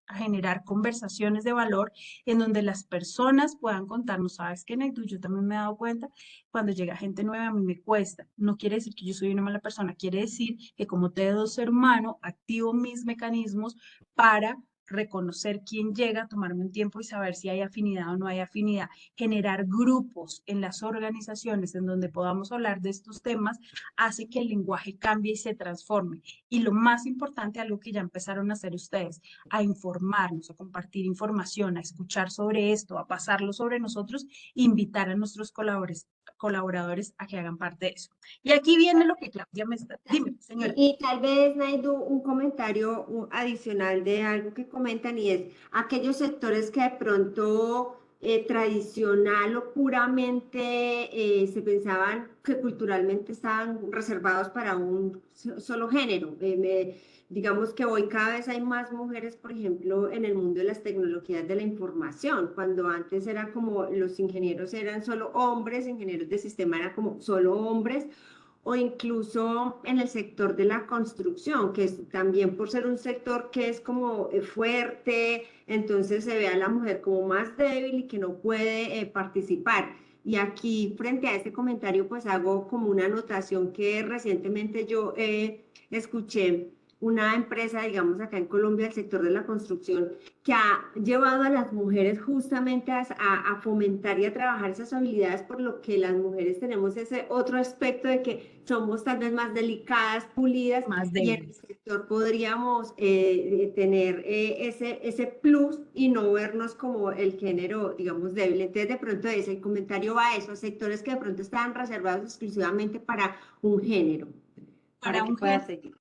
a generar conversaciones de valor en donde las personas puedan contarnos, sabes qué, Naidu, yo también me he dado cuenta, cuando llega gente nueva a mí me cuesta. No quiere decir que yo soy una mala persona, quiere decir que como todo ser humano, activo mis mecanismos para reconocer quién llega, tomarme un tiempo y saber si hay afinidad o no hay afinidad, generar grupos en las organizaciones en donde podamos hablar de estos temas, hace que el lenguaje cambie y se transforme. Y lo más importante, algo que ya empezaron a hacer ustedes, a informarnos, a compartir información, a escuchar sobre esto, a pasarlo sobre nosotros, invitar a nuestros colaboradores a que hagan parte de eso. Y aquí viene lo que Claudia me está... Dime, señora. Y tal vez, Naidu, un comentario adicional de algo que comentan y es aquellos sectores que de pronto tradicional o puramente se pensaban que culturalmente estaban reservados para un solo género. Digamos que hoy cada vez hay más mujeres, por ejemplo, en el mundo de las tecnologías de la información, cuando antes era como los ingenieros eran solo hombres, ingenieros de sistema eran como solo hombres o incluso en el sector de la construcción, que es también por ser un sector que es como fuerte, entonces se ve a la mujer como más débil y que no puede participar. Y aquí, frente a este comentario, pues hago como una anotación que recientemente yo escuché una empresa, digamos acá en Colombia, el sector de la construcción, que ha llevado a las mujeres justamente a fomentar y a trabajar esas habilidades, por lo que las mujeres tenemos ese otro aspecto de que somos tal vez más delicadas, pulidas, Más y en el débiles. sector podríamos tener ese plus y no vernos como el género, digamos, débil. Entonces, de pronto ese el comentario va a esos sectores que de pronto estaban reservados exclusivamente para un género, para Para que un pueda gen, seguir.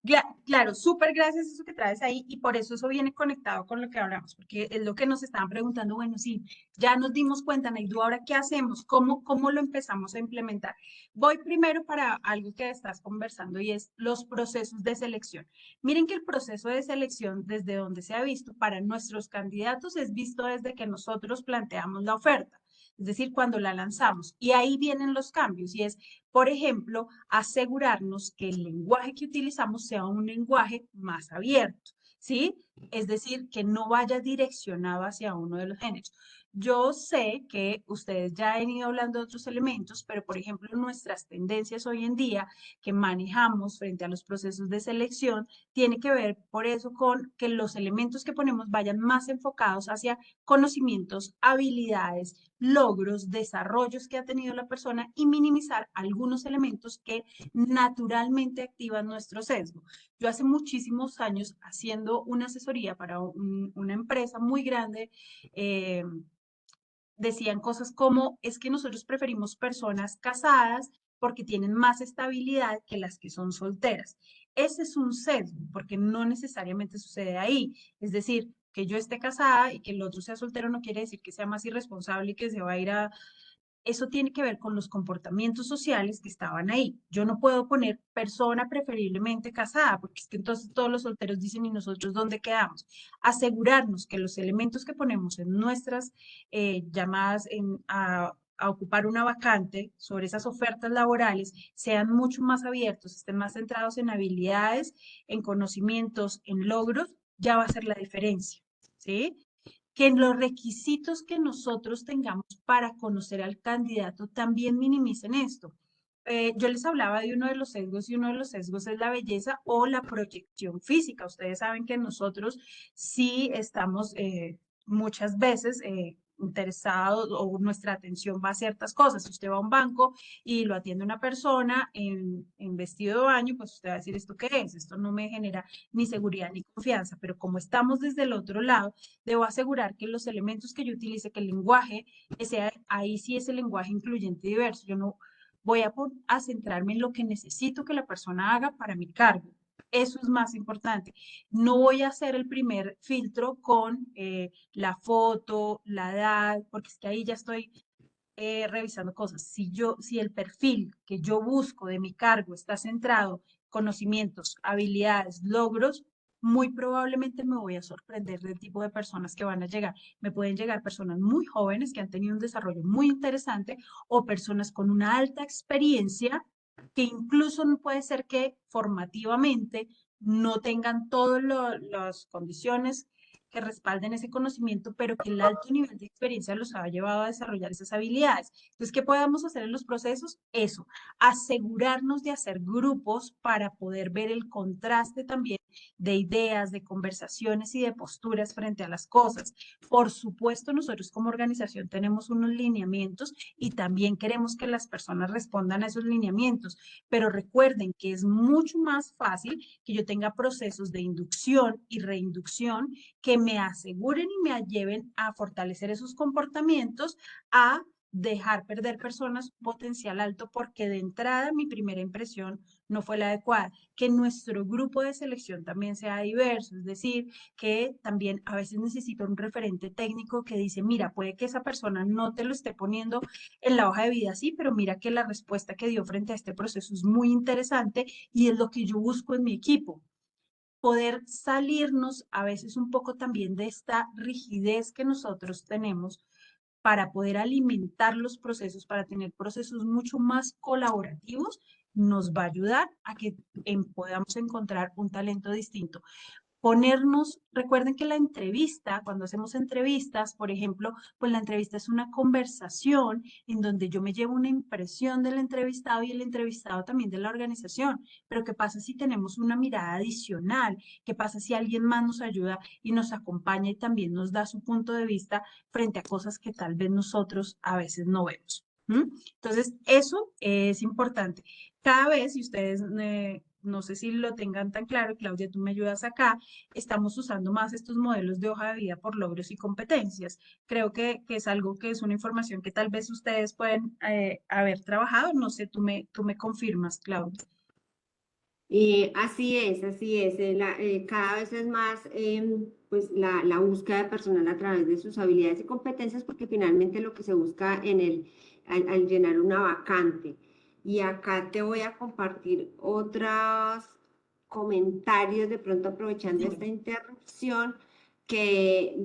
claro, súper gracias a eso que traes ahí y por eso viene conectado con lo que hablamos, porque es lo que nos estaban preguntando, bueno, sí, ya nos dimos cuenta, Naidu, ahora qué hacemos, cómo lo empezamos a implementar. Voy primero para algo que estás conversando y es los procesos de selección. Miren que el proceso de selección, desde donde se ha visto para nuestros candidatos, es visto desde que nosotros planteamos la oferta. Es decir, cuando la lanzamos. Y ahí vienen los cambios. Y es, por ejemplo, asegurarnos que el lenguaje que utilizamos sea un lenguaje más abierto, ¿sí? Es decir, que no vaya direccionado hacia uno de los géneros. Yo sé que ustedes ya han ido hablando de otros elementos, pero por ejemplo, nuestras tendencias hoy en día que manejamos frente a los procesos de selección tiene que ver por eso con que los elementos que ponemos vayan más enfocados hacia conocimientos, habilidades, logros, desarrollos que ha tenido la persona y minimizar algunos elementos que naturalmente activan nuestro sesgo. Yo hace muchísimos años haciendo una asesoría para una empresa muy grande, decían cosas como, es que nosotros preferimos personas casadas porque tienen más estabilidad que las que son solteras. Ese es un sesgo, porque no necesariamente sucede ahí. Es decir, que yo esté casada y que el otro sea soltero no quiere decir que sea más irresponsable y que se va a ir a, eso tiene que ver con los comportamientos sociales que estaban ahí. Yo no puedo poner persona preferiblemente casada, porque es que entonces todos los solteros dicen, ¿y nosotros dónde quedamos? Asegurarnos que los elementos que ponemos en nuestras llamadas a ocupar una vacante sobre esas ofertas laborales sean mucho más abiertos, estén más centrados en habilidades, en conocimientos, en logros, ya va a ser la diferencia, ¿sí? Que en los requisitos que nosotros tengamos para conocer al candidato también minimicen esto. Yo les hablaba de uno de los sesgos y uno de los sesgos es la belleza o la proyección física. Ustedes saben que nosotros sí estamos muchas veces interesados o nuestra atención va a ciertas cosas. Si usted va a un banco y lo atiende una persona en vestido de baño, pues usted va a decir, ¿esto qué es? Esto no me genera ni seguridad ni confianza, pero como estamos desde el otro lado, debo asegurar que los elementos que yo utilice, que el lenguaje, que sea, ahí sí es el lenguaje incluyente y diverso. Yo no voy a centrarme en lo que necesito que la persona haga para mi cargo. Eso es más importante. No voy a hacer el primer filtro con la foto, la edad, porque es que ahí ya estoy revisando cosas. Si el perfil que yo busco de mi cargo está centrado en conocimientos, habilidades, logros, muy probablemente me voy a sorprender del tipo de personas que van a llegar. Me pueden llegar personas muy jóvenes que han tenido un desarrollo muy interesante o personas con una alta experiencia que incluso no puede ser que formativamente no tengan todas las condiciones que respalden ese conocimiento, pero que el alto nivel de experiencia los ha llevado a desarrollar esas habilidades. Entonces, ¿qué podemos hacer en los procesos? Eso, asegurarnos de hacer grupos para poder ver el contraste también de ideas, de conversaciones y de posturas frente a las cosas. Por supuesto, nosotros como organización tenemos unos lineamientos y también queremos que las personas respondan a esos lineamientos, pero recuerden que es mucho más fácil que yo tenga procesos de inducción y reinducción que me aseguren y me lleven a fortalecer esos comportamientos, a dejar perder personas un potencial alto porque de entrada mi primera impresión no fue la adecuada. Que nuestro grupo de selección también sea diverso, es decir, que también a veces necesito un referente técnico que dice, mira, puede que esa persona no te lo esté poniendo en la hoja de vida así, pero mira que la respuesta que dio frente a este proceso es muy interesante y es lo que yo busco en mi equipo. Poder salirnos a veces un poco también de esta rigidez que nosotros tenemos para poder alimentar los procesos, para tener procesos mucho más colaborativos, nos va a ayudar a que podamos encontrar un talento distinto. Ponernos, recuerden que la entrevista, cuando hacemos entrevistas, por ejemplo, pues la entrevista es una conversación en donde yo me llevo una impresión del entrevistado y el entrevistado también de la organización. Pero ¿qué pasa si tenemos una mirada adicional? ¿Qué pasa si alguien más nos ayuda y nos acompaña y también nos da su punto de vista frente a cosas que tal vez nosotros a veces no vemos? ¿Mm? Entonces, eso es importante. Cada vez, si ustedes, no sé si lo tengan tan claro, Claudia, tú me ayudas acá, estamos usando más estos modelos de hoja de vida por logros y competencias. Creo que es algo que es una información que tal vez ustedes pueden haber trabajado. No sé, tú me confirmas, Claudia. Así es. Cada vez es más pues la búsqueda de personal a través de sus habilidades y competencias, porque finalmente lo que se busca al llenar una vacante. Y acá te voy a compartir otros comentarios, de pronto aprovechando esta Dime. interrupción, que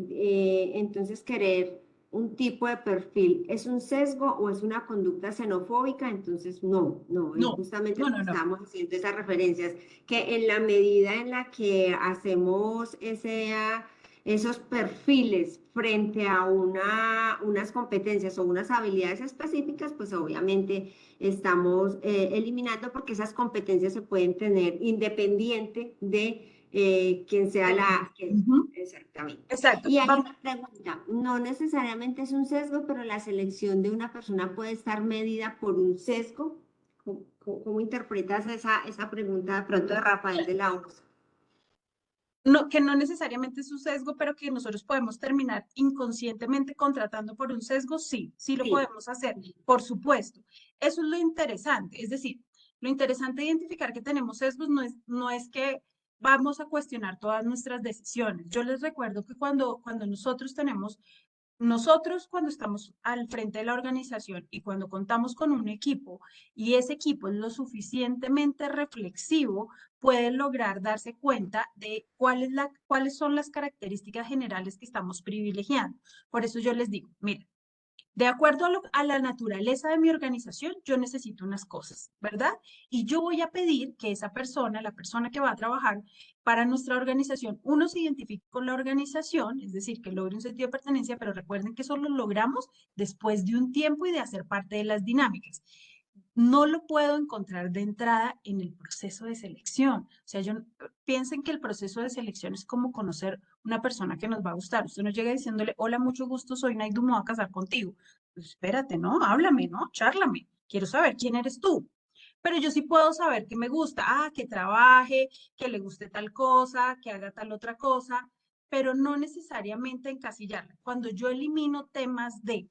entonces querer un tipo de perfil es un sesgo o es una conducta xenofóbica. Entonces no, es No, justamente no, lo no, que no. estábamos haciendo esas referencias, que en la medida en la que hacemos esos perfiles frente a unas competencias o unas habilidades específicas, pues obviamente estamos eliminando, porque esas competencias se pueden tener independiente de quien sea Del la... puesto. Ujú. Exactamente. Exacto. Y hay Vamos. una pregunta, no necesariamente es un sesgo, pero la selección de una persona puede estar medida por un sesgo. ¿Cómo interpretas esa pregunta de pronto de Rafael de la ONU? No, que no necesariamente es un sesgo, pero que nosotros podemos terminar inconscientemente contratando por un sesgo, sí, sí lo Sí. podemos hacer, por supuesto. Eso es lo interesante, es decir, lo interesante de identificar que tenemos sesgos no es que vamos a cuestionar todas nuestras decisiones. Yo les recuerdo que cuando nosotros cuando estamos al frente de la organización y cuando contamos con un equipo y ese equipo es lo suficientemente reflexivo, puede lograr darse cuenta de cuáles son las características generales que estamos privilegiando. Por eso yo les digo, mira, de acuerdo a la naturaleza de mi organización, yo necesito unas cosas, ¿verdad? Y yo voy a pedir que esa persona, la persona que va a trabajar para nuestra organización, uno se identifique con la organización, es decir, que logre un sentido de pertenencia, pero recuerden que eso lo logramos después de un tiempo y de hacer parte de las dinámicas. No lo puedo encontrar de entrada en el proceso de selección. O sea, piensen que el proceso de selección es como conocer una persona que nos va a gustar. Usted nos llega diciéndole, hola, mucho gusto, soy Naidu, me voy a casar contigo. Pues espérate, ¿no? Háblame, ¿no? Chárlame. Quiero saber quién eres tú. Pero yo sí puedo saber que me gusta, que trabaje, que le guste tal cosa, que haga tal otra cosa, pero no necesariamente encasillarla. Cuando yo elimino temas de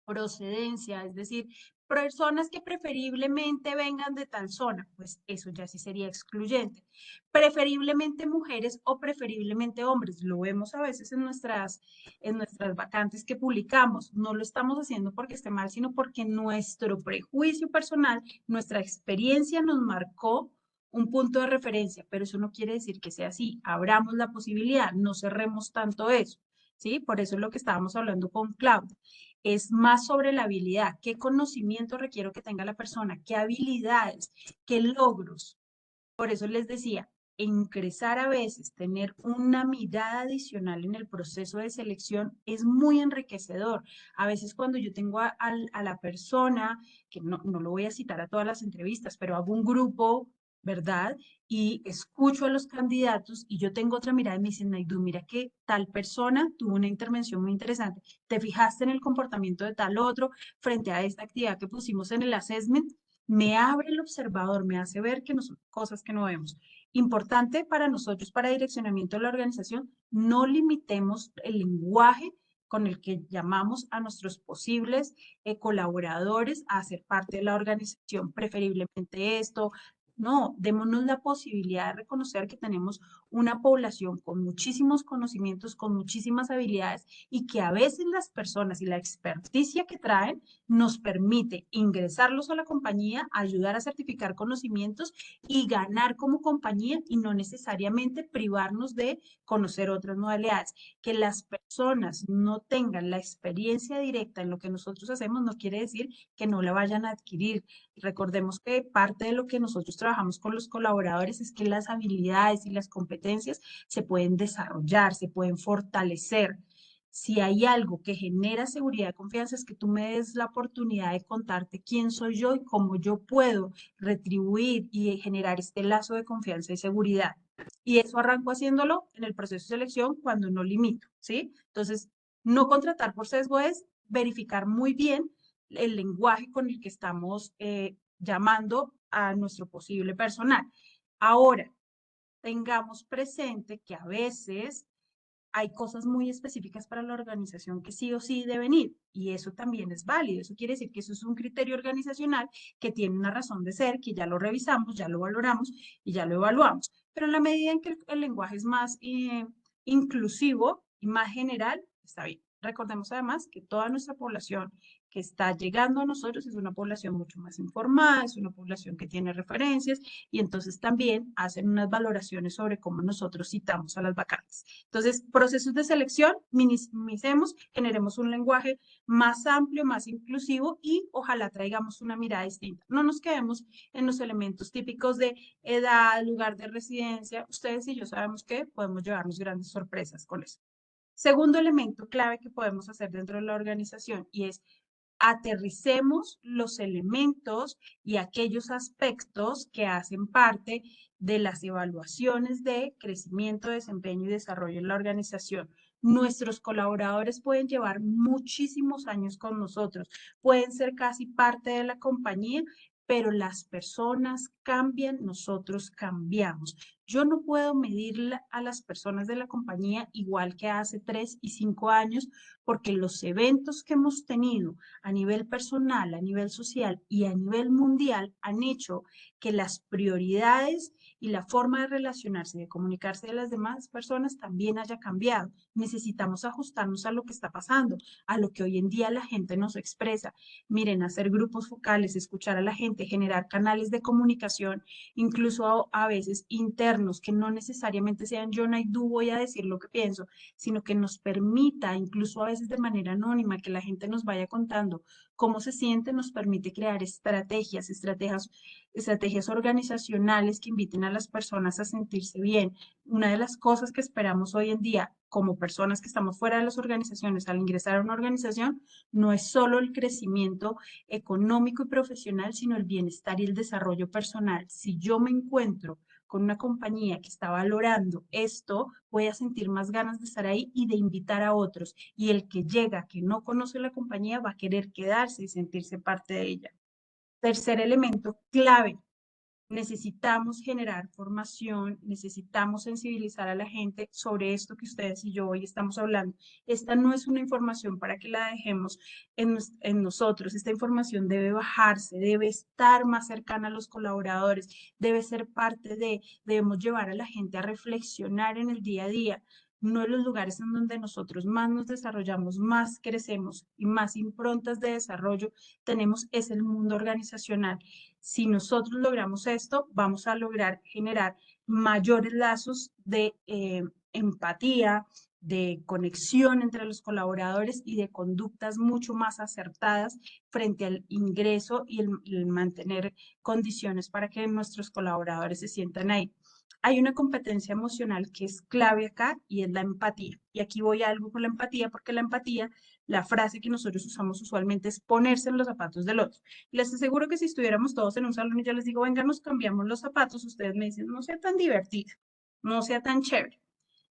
procedencia, es decir, personas que preferiblemente vengan de tal zona, pues eso ya sí sería excluyente. Preferiblemente mujeres o preferiblemente hombres, lo vemos a veces en nuestras vacantes que publicamos. No lo estamos haciendo porque esté mal, sino porque nuestro prejuicio personal, nuestra experiencia nos marcó un punto de referencia, pero eso no quiere decir que sea así. Abramos la posibilidad, no cerremos tanto eso, ¿sí? Por eso es lo que estábamos hablando con Claudia. Es más sobre la habilidad, qué conocimiento requiero que tenga la persona, qué habilidades, qué logros. Por eso les decía, ingresar a veces, tener una mirada adicional en el proceso de selección es muy enriquecedor. A veces cuando yo tengo a la persona, que no lo voy a citar a todas las entrevistas, pero hago un grupo, ¿verdad? Y escucho a los candidatos y yo tengo otra mirada y me dicen, Naidu, mira que tal persona tuvo una intervención muy interesante. ¿Te fijaste en el comportamiento de tal otro frente a esta actividad que pusimos en el assessment? Me abre el observador, me hace ver que no son cosas que no vemos. Importante para nosotros, para direccionamiento de la organización, no limitemos el lenguaje con el que llamamos a nuestros posibles colaboradores a ser parte de la organización, preferiblemente esto. No, démonos la posibilidad de reconocer que tenemos una población con muchísimos conocimientos, con muchísimas habilidades y que a veces las personas y la experticia que traen nos permite ingresarlos a la compañía, ayudar a certificar conocimientos y ganar como compañía y no necesariamente privarnos de conocer otras modalidades. Que las personas no tengan la experiencia directa en lo que nosotros hacemos no quiere decir que no la vayan a adquirir. Recordemos que parte de lo que nosotros trabajamos con los colaboradores es que las habilidades y las competencias se pueden desarrollar, se pueden fortalecer. Si hay algo que genera seguridad y confianza es que tú me des la oportunidad de contarte quién soy yo y cómo yo puedo retribuir y generar este lazo de confianza y seguridad. Y eso arranco haciéndolo en el proceso de selección cuando no limito, ¿sí? Entonces, no contratar por sesgo es verificar muy bien el lenguaje con el que estamos llamando a nuestro posible personal. Ahora, tengamos presente que a veces hay cosas muy específicas para la organización que sí o sí deben ir y eso también es válido. Eso quiere decir que eso es un criterio organizacional que tiene una razón de ser, que ya lo revisamos, ya lo valoramos y ya lo evaluamos. Pero en la medida en que el lenguaje es más inclusivo y más general, está bien. Recordemos además que toda nuestra población que está llegando a nosotros es una población mucho más informada, es una población que tiene referencias y entonces también hacen unas valoraciones sobre cómo nosotros citamos a las vacantes. Entonces, procesos de selección, minimicemos, generemos un lenguaje más amplio, más inclusivo y ojalá traigamos una mirada distinta. No nos quedemos en los elementos típicos de edad, lugar de residencia. Ustedes y yo sabemos que podemos llevarnos grandes sorpresas con eso. Segundo elemento clave que podemos hacer dentro de la organización y es aterricemos los elementos y aquellos aspectos que hacen parte de las evaluaciones de crecimiento, desempeño y desarrollo en la organización. Nuestros colaboradores pueden llevar muchísimos años con nosotros, pueden ser casi parte de la compañía, pero las personas cambian, nosotros cambiamos. Yo no puedo medir a las personas de la compañía igual que hace 3 y 5 años, porque los eventos que hemos tenido a nivel personal, a nivel social y a nivel mundial han hecho que las prioridades y la forma de relacionarse y de comunicarse de las demás personas también haya cambiado. Necesitamos ajustarnos a lo que está pasando, a lo que hoy en día la gente nos expresa. Miren, hacer grupos focales, escuchar a la gente, generar canales de comunicación, incluso a veces internos, que no necesariamente sean yo, Naidu, voy a decir lo que pienso, sino que nos permita, incluso a veces de manera anónima, que la gente nos vaya contando cómo se siente, nos permite crear estrategias organizacionales que inviten a las personas a sentirse bien. Una de las cosas que esperamos hoy en día como personas que estamos fuera de las organizaciones al ingresar a una organización no es solo el crecimiento económico y profesional, sino el bienestar y el desarrollo personal. Si yo me encuentro con una compañía que está valorando esto, voy a sentir más ganas de estar ahí y de invitar a otros. Y el que llega, que no conoce la compañía, va a querer quedarse y sentirse parte de ella. Tercer elemento clave, necesitamos generar formación, necesitamos sensibilizar a la gente sobre esto que ustedes y yo hoy estamos hablando. Esta no es una información para que la dejemos en nosotros. Esta información debe bajarse, debe estar más cercana a los colaboradores, debe ser parte debemos llevar a la gente a reflexionar en el día a día. Uno de los lugares en donde nosotros más nos desarrollamos, más crecemos y más improntas de desarrollo tenemos es el mundo organizacional. Si nosotros logramos esto, vamos a lograr generar mayores lazos de empatía, de conexión entre los colaboradores y de conductas mucho más acertadas frente al ingreso y el mantener condiciones para que nuestros colaboradores se sientan ahí. Hay una competencia emocional que es clave acá y es la empatía. Y aquí voy a algo con la empatía, porque la empatía, la frase que nosotros usamos usualmente es ponerse en los zapatos del otro. Les aseguro que si estuviéramos todos en un salón y yo les digo, venga, nos cambiamos los zapatos, ustedes me dicen, no sea tan divertido, no sea tan chévere.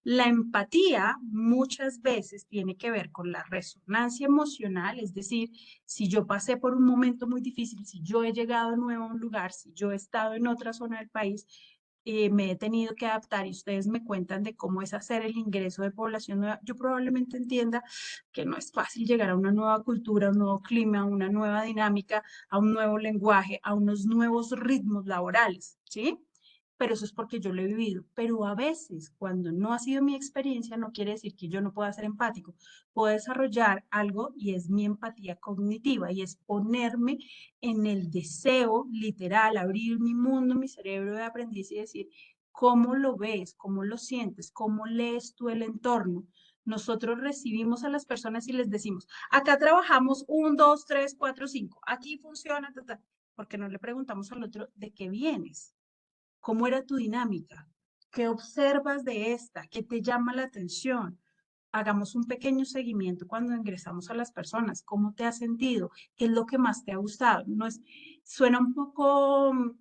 La empatía muchas veces tiene que ver con la resonancia emocional, es decir, si yo pasé por un momento muy difícil, si yo he llegado nuevo a un lugar, si yo he estado en otra zona del país, me he tenido que adaptar y ustedes me cuentan de cómo es hacer el ingreso de población nueva, yo probablemente entienda que no es fácil llegar a una nueva cultura, a un nuevo clima, a una nueva dinámica, a un nuevo lenguaje, a unos nuevos ritmos laborales, ¿sí? Pero eso es porque yo lo he vivido. Pero a veces, cuando no ha sido mi experiencia, no quiere decir que yo no pueda ser empático. Puedo desarrollar algo y es mi empatía cognitiva y es ponerme en el deseo literal, abrir mi mundo, mi cerebro de aprendiz y decir, ¿cómo lo ves? ¿Cómo lo sientes? ¿Cómo lees tú el entorno? Nosotros recibimos a las personas y les decimos, acá trabajamos 1, 2, 3, 4, 5, aquí funciona, porque no le preguntamos al otro de qué vienes. ¿Cómo era tu dinámica? ¿Qué observas de esta? ¿Qué te llama la atención? Hagamos un pequeño seguimiento cuando ingresamos a las personas. ¿Cómo te has sentido? ¿Qué es lo que más te ha gustado? No es, suena un poco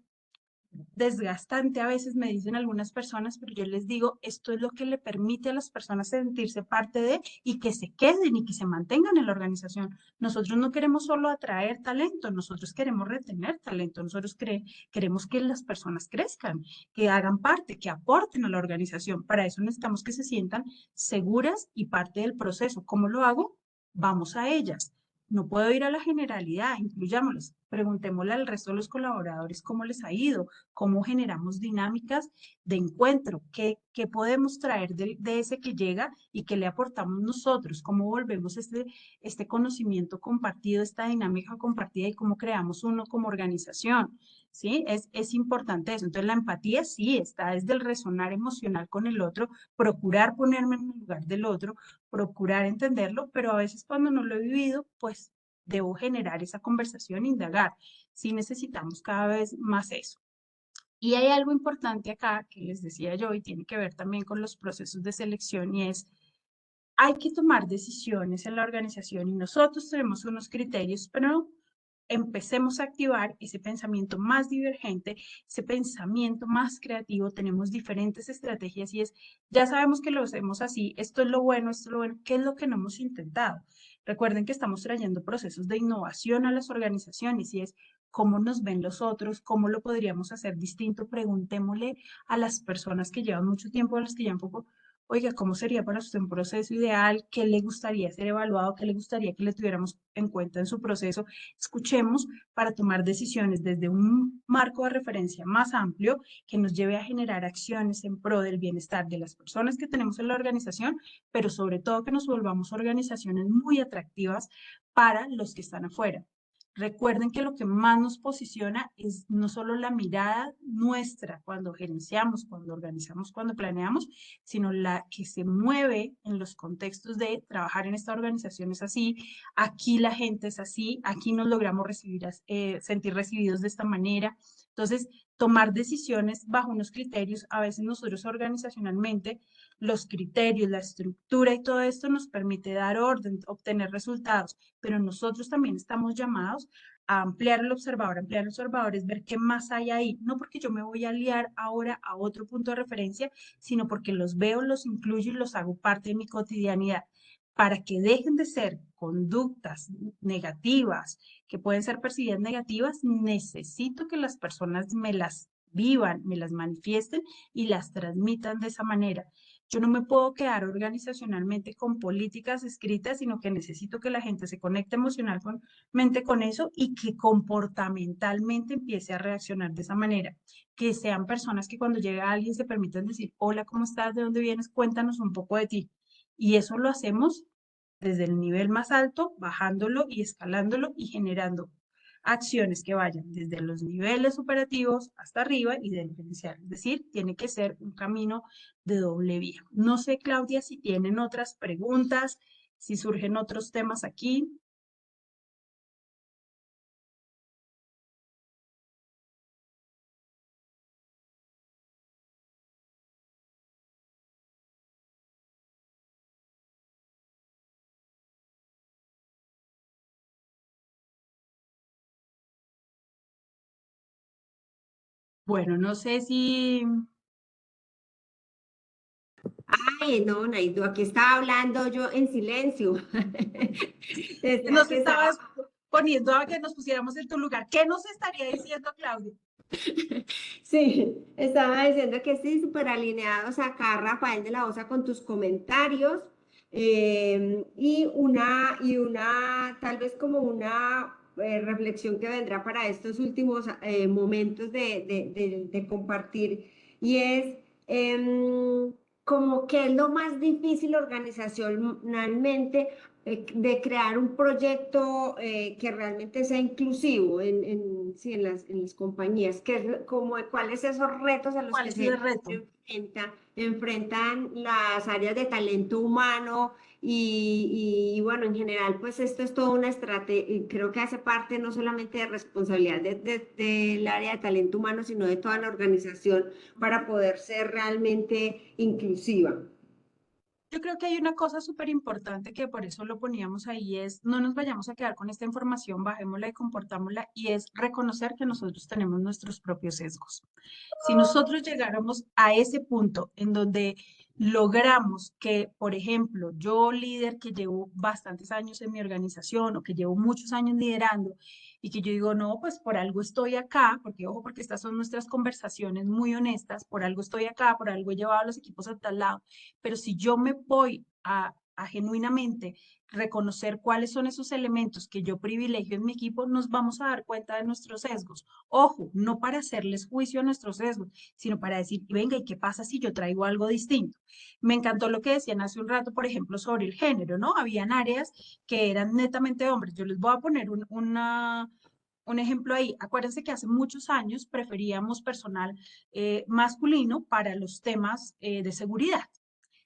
desgastante a veces, me dicen algunas personas, pero yo les digo, esto es lo que le permite a las personas sentirse parte de y que se queden y que se mantengan en la organización. Nosotros no queremos solo atraer talento, nosotros queremos retener talento, nosotros queremos que las personas crezcan, que hagan parte, que aporten a la organización. Para eso necesitamos que se sientan seguras y parte del proceso. ¿Cómo lo hago? Vamos a ellas. No puedo ir a la generalidad, incluyámoslas. Preguntémosle al resto de los colaboradores cómo les ha ido, cómo generamos dinámicas de encuentro, qué podemos traer de ese que llega y qué le aportamos nosotros, cómo volvemos este conocimiento compartido, esta dinámica compartida y cómo creamos uno como organización. ¿Sí? Es importante eso. Entonces, la empatía sí está desde el resonar emocional con el otro, procurar ponerme en el lugar del otro, procurar entenderlo, pero a veces cuando no lo he vivido, pues debo generar esa conversación, indagar. Sí necesitamos cada vez más eso. Y hay algo importante acá que les decía yo y tiene que ver también con los procesos de selección y es, hay que tomar decisiones en la organización y nosotros tenemos unos criterios, pero empecemos a activar ese pensamiento más divergente, ese pensamiento más creativo, tenemos diferentes estrategias y es, ya sabemos que lo hacemos así, esto es lo bueno, ¿qué es lo que no hemos intentado? Recuerden que estamos trayendo procesos de innovación a las organizaciones y es cómo nos ven los otros, cómo lo podríamos hacer distinto, preguntémosle a las personas que llevan mucho tiempo, a las que llevan poco, oiga, ¿cómo sería para usted un proceso ideal? ¿Qué le gustaría ser evaluado? ¿Qué le gustaría que le tuviéramos en cuenta en su proceso? Escuchemos para tomar decisiones desde un marco de referencia más amplio que nos lleve a generar acciones en pro del bienestar de las personas que tenemos en la organización, pero sobre todo que nos volvamos organizaciones muy atractivas para los que están afuera. Recuerden que lo que más nos posiciona es no solo la mirada nuestra cuando gerenciamos, cuando organizamos, cuando planeamos, sino la que se mueve en los contextos de trabajar en esta organización es así, aquí la gente es así, aquí nos logramos sentir recibidos de esta manera. Entonces, tomar decisiones bajo unos criterios, a veces nosotros organizacionalmente, los criterios, la estructura y todo esto nos permite dar orden, obtener resultados, pero nosotros también estamos llamados a ampliar el observador es ver qué más hay ahí, no porque yo me voy a aliar ahora a otro punto de referencia, sino porque los veo, los incluyo y los hago parte de mi cotidianidad para que dejen de ser conductas negativas, que pueden ser percibidas negativas, necesito que las personas me las vivan, me las manifiesten y las transmitan de esa manera. Yo no me puedo quedar organizacionalmente con políticas escritas, sino que necesito que la gente se conecte emocionalmente con eso y que comportamentalmente empiece a reaccionar de esa manera. Que sean personas que cuando llega alguien se permitan decir, hola, ¿cómo estás? ¿De dónde vienes? Cuéntanos un poco de ti. Y eso lo hacemos desde el nivel más alto, bajándolo y escalándolo y generando acciones que vayan desde los niveles operativos hasta arriba y del gerencial. Es decir, tiene que ser un camino de doble vía. No sé, Claudia, si tienen otras preguntas, si surgen otros temas aquí. Bueno, no sé si Ay, no, Naidu, aquí estaba hablando yo en silencio. Decía nos que estaba. estabas poniendo a que nos pusiéramos en tu lugar. ¿Qué nos estaría diciendo Claudia? Sí, estaba diciendo que sí, súper alineados acá, Rafael de la Osa, con tus comentarios. Tal vez como una reflexión que vendrá para estos últimos momentos de compartir, y es como que es lo más difícil organizacionalmente de crear un proyecto que realmente sea inclusivo sí, en las compañías, como, cuáles esos retos a los ¿Cuál que es el se reto? enfrentan las áreas de talento humano y bueno, en general, pues esto es toda una estrategia, creo que hace parte no solamente de responsabilidad del área de talento humano, sino de toda la organización para poder ser realmente inclusiva. Yo creo que hay una cosa súper importante que por eso lo poníamos ahí, es no nos vayamos a quedar con esta información, bajémosla y comportámosla, y es reconocer que nosotros tenemos nuestros propios sesgos. Si nosotros llegáramos a ese punto en donde logramos que, por ejemplo, yo líder que llevo bastantes años en mi organización o que llevo muchos años liderando y que yo digo, no, pues por algo estoy acá, porque ojo, porque estas son nuestras conversaciones muy honestas, por algo estoy acá, por algo he llevado a los equipos a tal lado, pero si yo me voy a genuinamente reconocer cuáles son esos elementos que yo privilegio en mi equipo, nos vamos a dar cuenta de nuestros sesgos. Ojo, no para hacerles juicio a nuestros sesgos, sino para decir, venga, ¿y qué pasa si yo traigo algo distinto? Me encantó lo que decían hace un rato, por ejemplo, sobre el género, ¿no? Habían áreas que eran netamente hombres. Yo les voy a poner un ejemplo ahí. Acuérdense que hace muchos años preferíamos personal masculino para los temas de seguridad.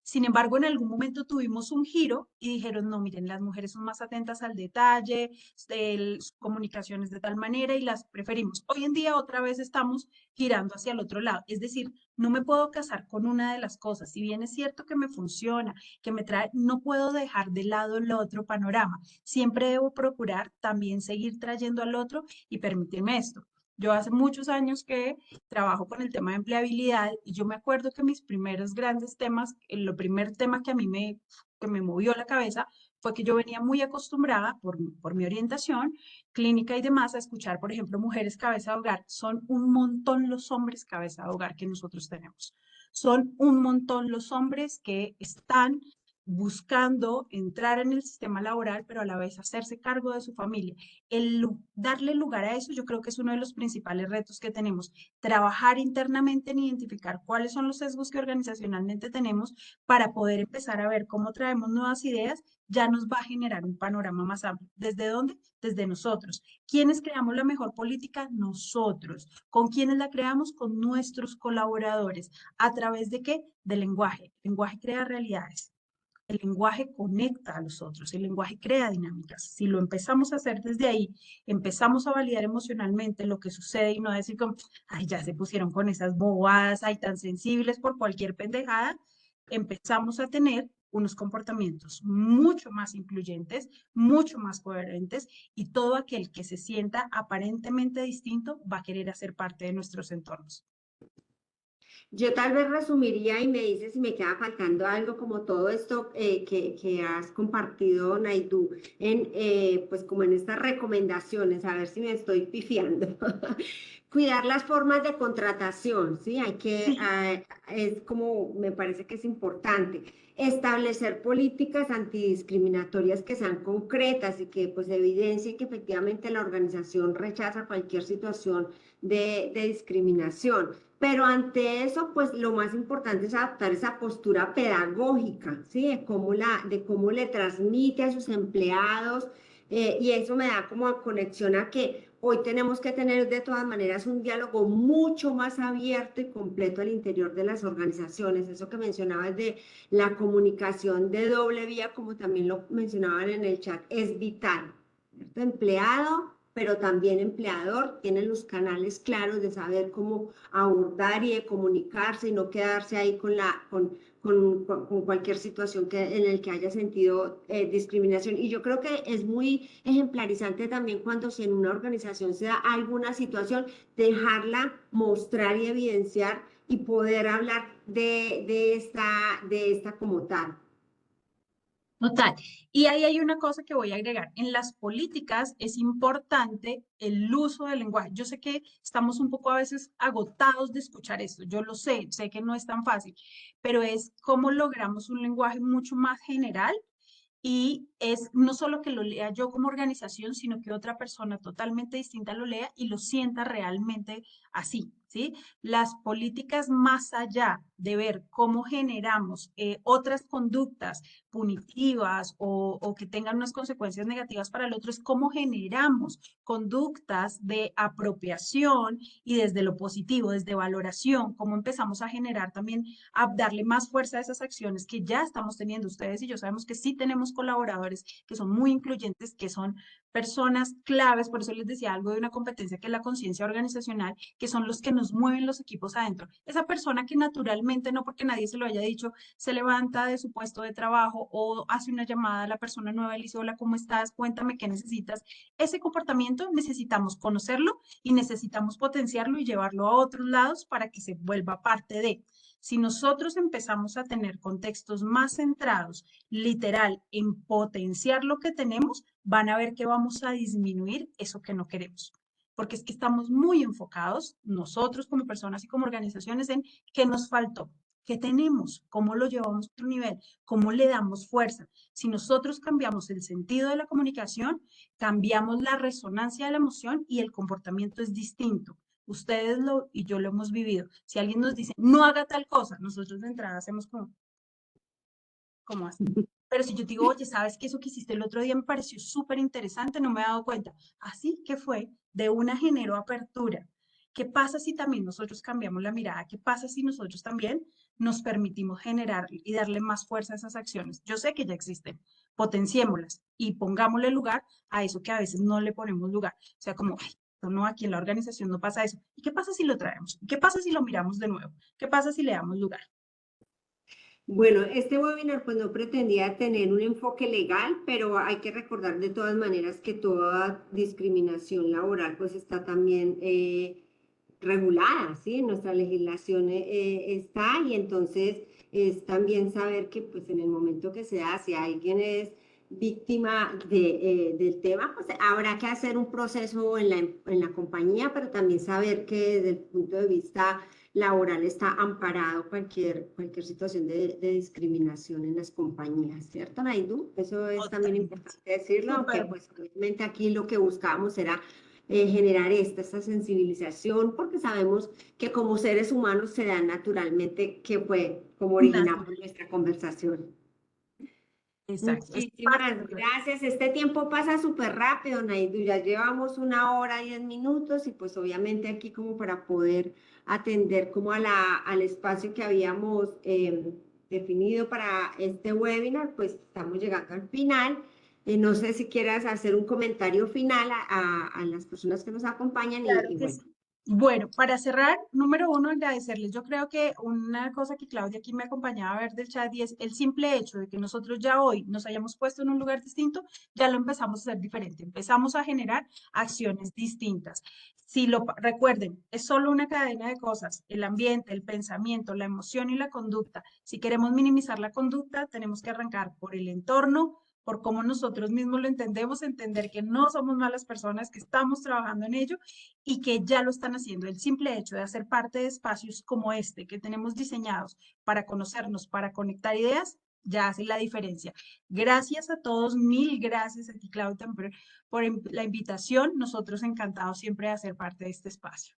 Sin embargo, en algún momento tuvimos un giro y dijeron, no, miren, las mujeres son más atentas al detalle, sus comunicaciones de tal manera y las preferimos. Hoy en día otra vez estamos girando hacia el otro lado. Es decir, no me puedo casar con una de las cosas. Si bien es cierto que me funciona, que me trae, no puedo dejar de lado el otro panorama. Siempre debo procurar también seguir trayendo al otro y permitirme esto. Yo hace muchos años que trabajo con el tema de empleabilidad y yo me acuerdo que mis primeros grandes temas, el primer tema que a mí que me movió la cabeza fue que yo venía muy acostumbrada por mi orientación clínica y demás a escuchar, por ejemplo, mujeres cabeza de hogar. Son un montón los hombres cabeza de hogar que nosotros tenemos. Son un montón los hombres que están buscando entrar en el sistema laboral, pero a la vez hacerse cargo de su familia. Darle lugar a eso, yo creo que es uno de los principales retos que tenemos. Trabajar internamente en identificar cuáles son los sesgos que organizacionalmente tenemos para poder empezar a ver cómo traemos nuevas ideas, ya nos va a generar un panorama más amplio. ¿Desde dónde? Desde nosotros. ¿Quiénes creamos la mejor política? Nosotros. ¿Con quiénes la creamos? Con nuestros colaboradores. ¿A través de qué? Del lenguaje. El lenguaje crea realidades. El lenguaje conecta a los otros, el lenguaje crea dinámicas. Si lo empezamos a hacer desde ahí, empezamos a validar emocionalmente lo que sucede y no decir como, ay, ya se pusieron con esas bobadas, ay, tan sensibles por cualquier pendejada, empezamos a tener unos comportamientos mucho más incluyentes, mucho más coherentes y todo aquel que se sienta aparentemente distinto va a querer hacer parte de nuestros entornos. Yo tal vez resumiría y me dices si me queda faltando algo como todo esto que has compartido, Naidu, pues como en estas recomendaciones, a ver si me estoy pifiando. Cuidar las formas de contratación, ¿sí? Sí, Es como, me parece que es importante. Establecer políticas antidiscriminatorias que sean concretas y que pues evidencien que efectivamente la organización rechaza cualquier situación de discriminación. Pero ante eso, pues lo más importante es adaptar esa postura pedagógica, ¿sí? De cómo le transmite a sus empleados, y eso me da como conexión a que hoy tenemos que tener de todas maneras un diálogo mucho más abierto y completo al interior de las organizaciones. Eso que mencionabas de la comunicación de doble vía, como también lo mencionaban en el chat, es vital, ¿cierto? Empleado, pero también empleador, tiene los canales claros de saber cómo abordar y de comunicarse y no quedarse ahí con cualquier situación en el que haya sentido discriminación. Y yo creo que es muy ejemplarizante también cuando si en una organización se da alguna situación, dejarla mostrar y evidenciar y poder hablar de esta como tal. Total. Y ahí hay una cosa que voy a agregar. En las políticas es importante el uso del lenguaje. Yo sé que estamos un poco a veces agotados de escuchar esto. Yo lo sé que no es tan fácil, pero es cómo logramos un lenguaje mucho más general y es no solo que lo lea yo como organización, sino que otra persona totalmente distinta lo lea y lo sienta realmente así, ¿sí? Las políticas más allá de ver cómo generamos otras conductas punitivas o que tengan unas consecuencias negativas para el otro, es cómo generamos conductas de apropiación y desde lo positivo, desde valoración, cómo empezamos a generar también, a darle más fuerza a esas acciones que ya estamos teniendo ustedes y yo sabemos que sí tenemos colaboradores que son muy incluyentes, que son personas claves, por eso les decía algo de una competencia que es la conciencia organizacional, que son los que nos mueven los equipos adentro. Esa persona que naturalmente, no porque nadie se lo haya dicho, se levanta de su puesto de trabajo o hace una llamada a la persona nueva y le dice, hola, ¿cómo estás? Cuéntame qué necesitas. Ese comportamiento necesitamos conocerlo y necesitamos potenciarlo y llevarlo a otros lados para que se vuelva parte de. Si nosotros empezamos a tener contextos más centrados, literal, en potenciar lo que tenemos, van a ver que vamos a disminuir eso que no queremos. Porque es que estamos muy enfocados, nosotros como personas y como organizaciones, en qué nos faltó, qué tenemos, cómo lo llevamos a otro nivel, cómo le damos fuerza. Si nosotros cambiamos el sentido de la comunicación, cambiamos la resonancia de la emoción y el comportamiento es distinto. Ustedes y yo lo hemos vivido. Si alguien nos dice, no haga tal cosa, nosotros de entrada hacemos como así. Pero si yo te digo, oye, ¿sabes que eso que hiciste el otro día me pareció súper interesante? No me he dado cuenta. Así que fue, de una generó apertura. ¿Qué pasa si también nosotros cambiamos la mirada? ¿Qué pasa si nosotros también nos permitimos generar y darle más fuerza a esas acciones? Yo sé que ya existen, potenciémoslas y pongámosle lugar a eso que a veces no le ponemos lugar. O sea, como, ay, no, aquí en la organización no pasa eso. ¿Y qué pasa si lo traemos? ¿Qué pasa si lo miramos de nuevo? ¿Qué pasa si le damos lugar? Bueno, este webinar pues no pretendía tener un enfoque legal, pero hay que recordar de todas maneras que toda discriminación laboral pues está también regulada, ¿sí? En nuestra legislación está y entonces es también saber que pues en el momento que se da, si alguien es víctima del tema, pues habrá que hacer un proceso en la compañía, pero también saber que desde el punto de vista laboral está amparado cualquier situación de discriminación en las compañías, ¿cierto, Naidu? Eso es también Totalmente. importante decirlo, aunque Súper. pues obviamente aquí lo que buscábamos era generar esta sensibilización, porque sabemos que como seres humanos se da naturalmente, que fue como originamos Natural. nuestra conversación. Exacto. Es parte Muchísimas de gracias. Este tiempo pasa súper rápido, Naidu. Ya llevamos 1 hora y 10 minutos y pues obviamente aquí como para poder atender como al espacio que habíamos definido para este webinar, pues estamos llegando al final. No sé si quieras hacer un comentario final a las personas que nos acompañan Claro y que bueno. sí. Bueno, para cerrar, número uno, agradecerles. Yo creo que una cosa que Claudia aquí me acompañaba a ver del chat y es el simple hecho de que nosotros ya hoy nos hayamos puesto en un lugar distinto, ya lo empezamos a hacer diferente. Empezamos a generar acciones distintas. Si recuerden, es solo una cadena de cosas, el ambiente, el pensamiento, la emoción y la conducta. Si queremos minimizar la conducta, tenemos que arrancar por el entorno, por cómo nosotros mismos lo entendemos, entender que no somos malas personas, que estamos trabajando en ello y que ya lo están haciendo. El simple hecho de hacer parte de espacios como este que tenemos diseñados para conocernos, para conectar ideas, ya hace la diferencia. Gracias a todos, mil gracias a ti, Claudia, por la invitación. Nosotros encantados siempre de hacer parte de este espacio.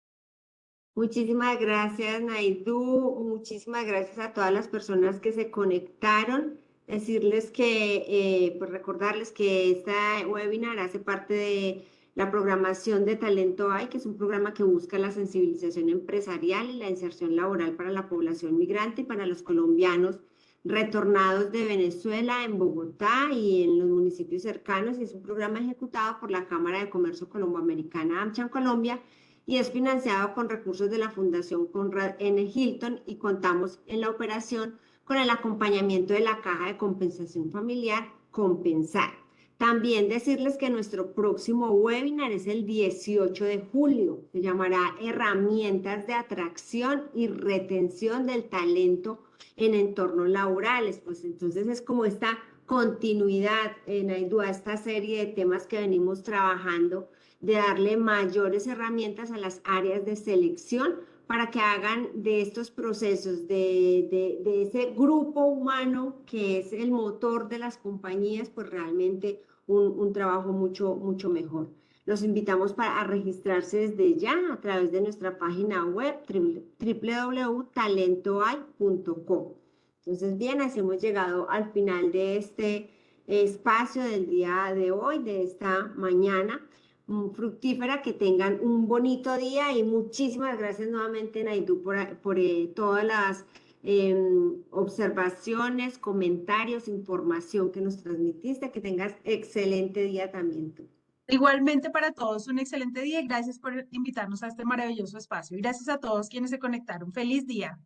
Muchísimas gracias, Naidu. Muchísimas gracias a todas las personas que se conectaron. Decirles que, pues recordarles que esta webinar hace parte de la programación de Talento AI, que es un programa que busca la sensibilización empresarial y la inserción laboral para la población migrante y para los colombianos retornados de Venezuela en Bogotá y en los municipios cercanos. Y es un programa ejecutado por la Cámara de Comercio Colomboamericana AmCham Colombia y es financiado con recursos de la Fundación Conrad N. Hilton y contamos en la operación con el acompañamiento de la Caja de Compensación Familiar, Compensar. También decirles que nuestro próximo webinar es el 18 de julio. Se llamará Herramientas de Atracción y Retención del Talento en Entornos Laborales. Pues entonces es como esta continuidad, Naidua, esta serie de temas que venimos trabajando, de darle mayores herramientas a las áreas de selección para que hagan de estos procesos, de ese grupo humano que es el motor de las compañías, pues realmente un trabajo mucho mejor. Los invitamos a registrarse desde ya a través de nuestra página web www.talentohay.com. Entonces, bien, así hemos llegado al final de este espacio del día de hoy, de esta mañana fructífera, que tengan un bonito día y muchísimas gracias nuevamente, Naidu, por todas las observaciones, comentarios, información que nos transmitiste. Que tengas excelente día también tú. Igualmente para todos un excelente día y gracias por invitarnos a este maravilloso espacio. Y gracias a todos quienes se conectaron. Feliz día.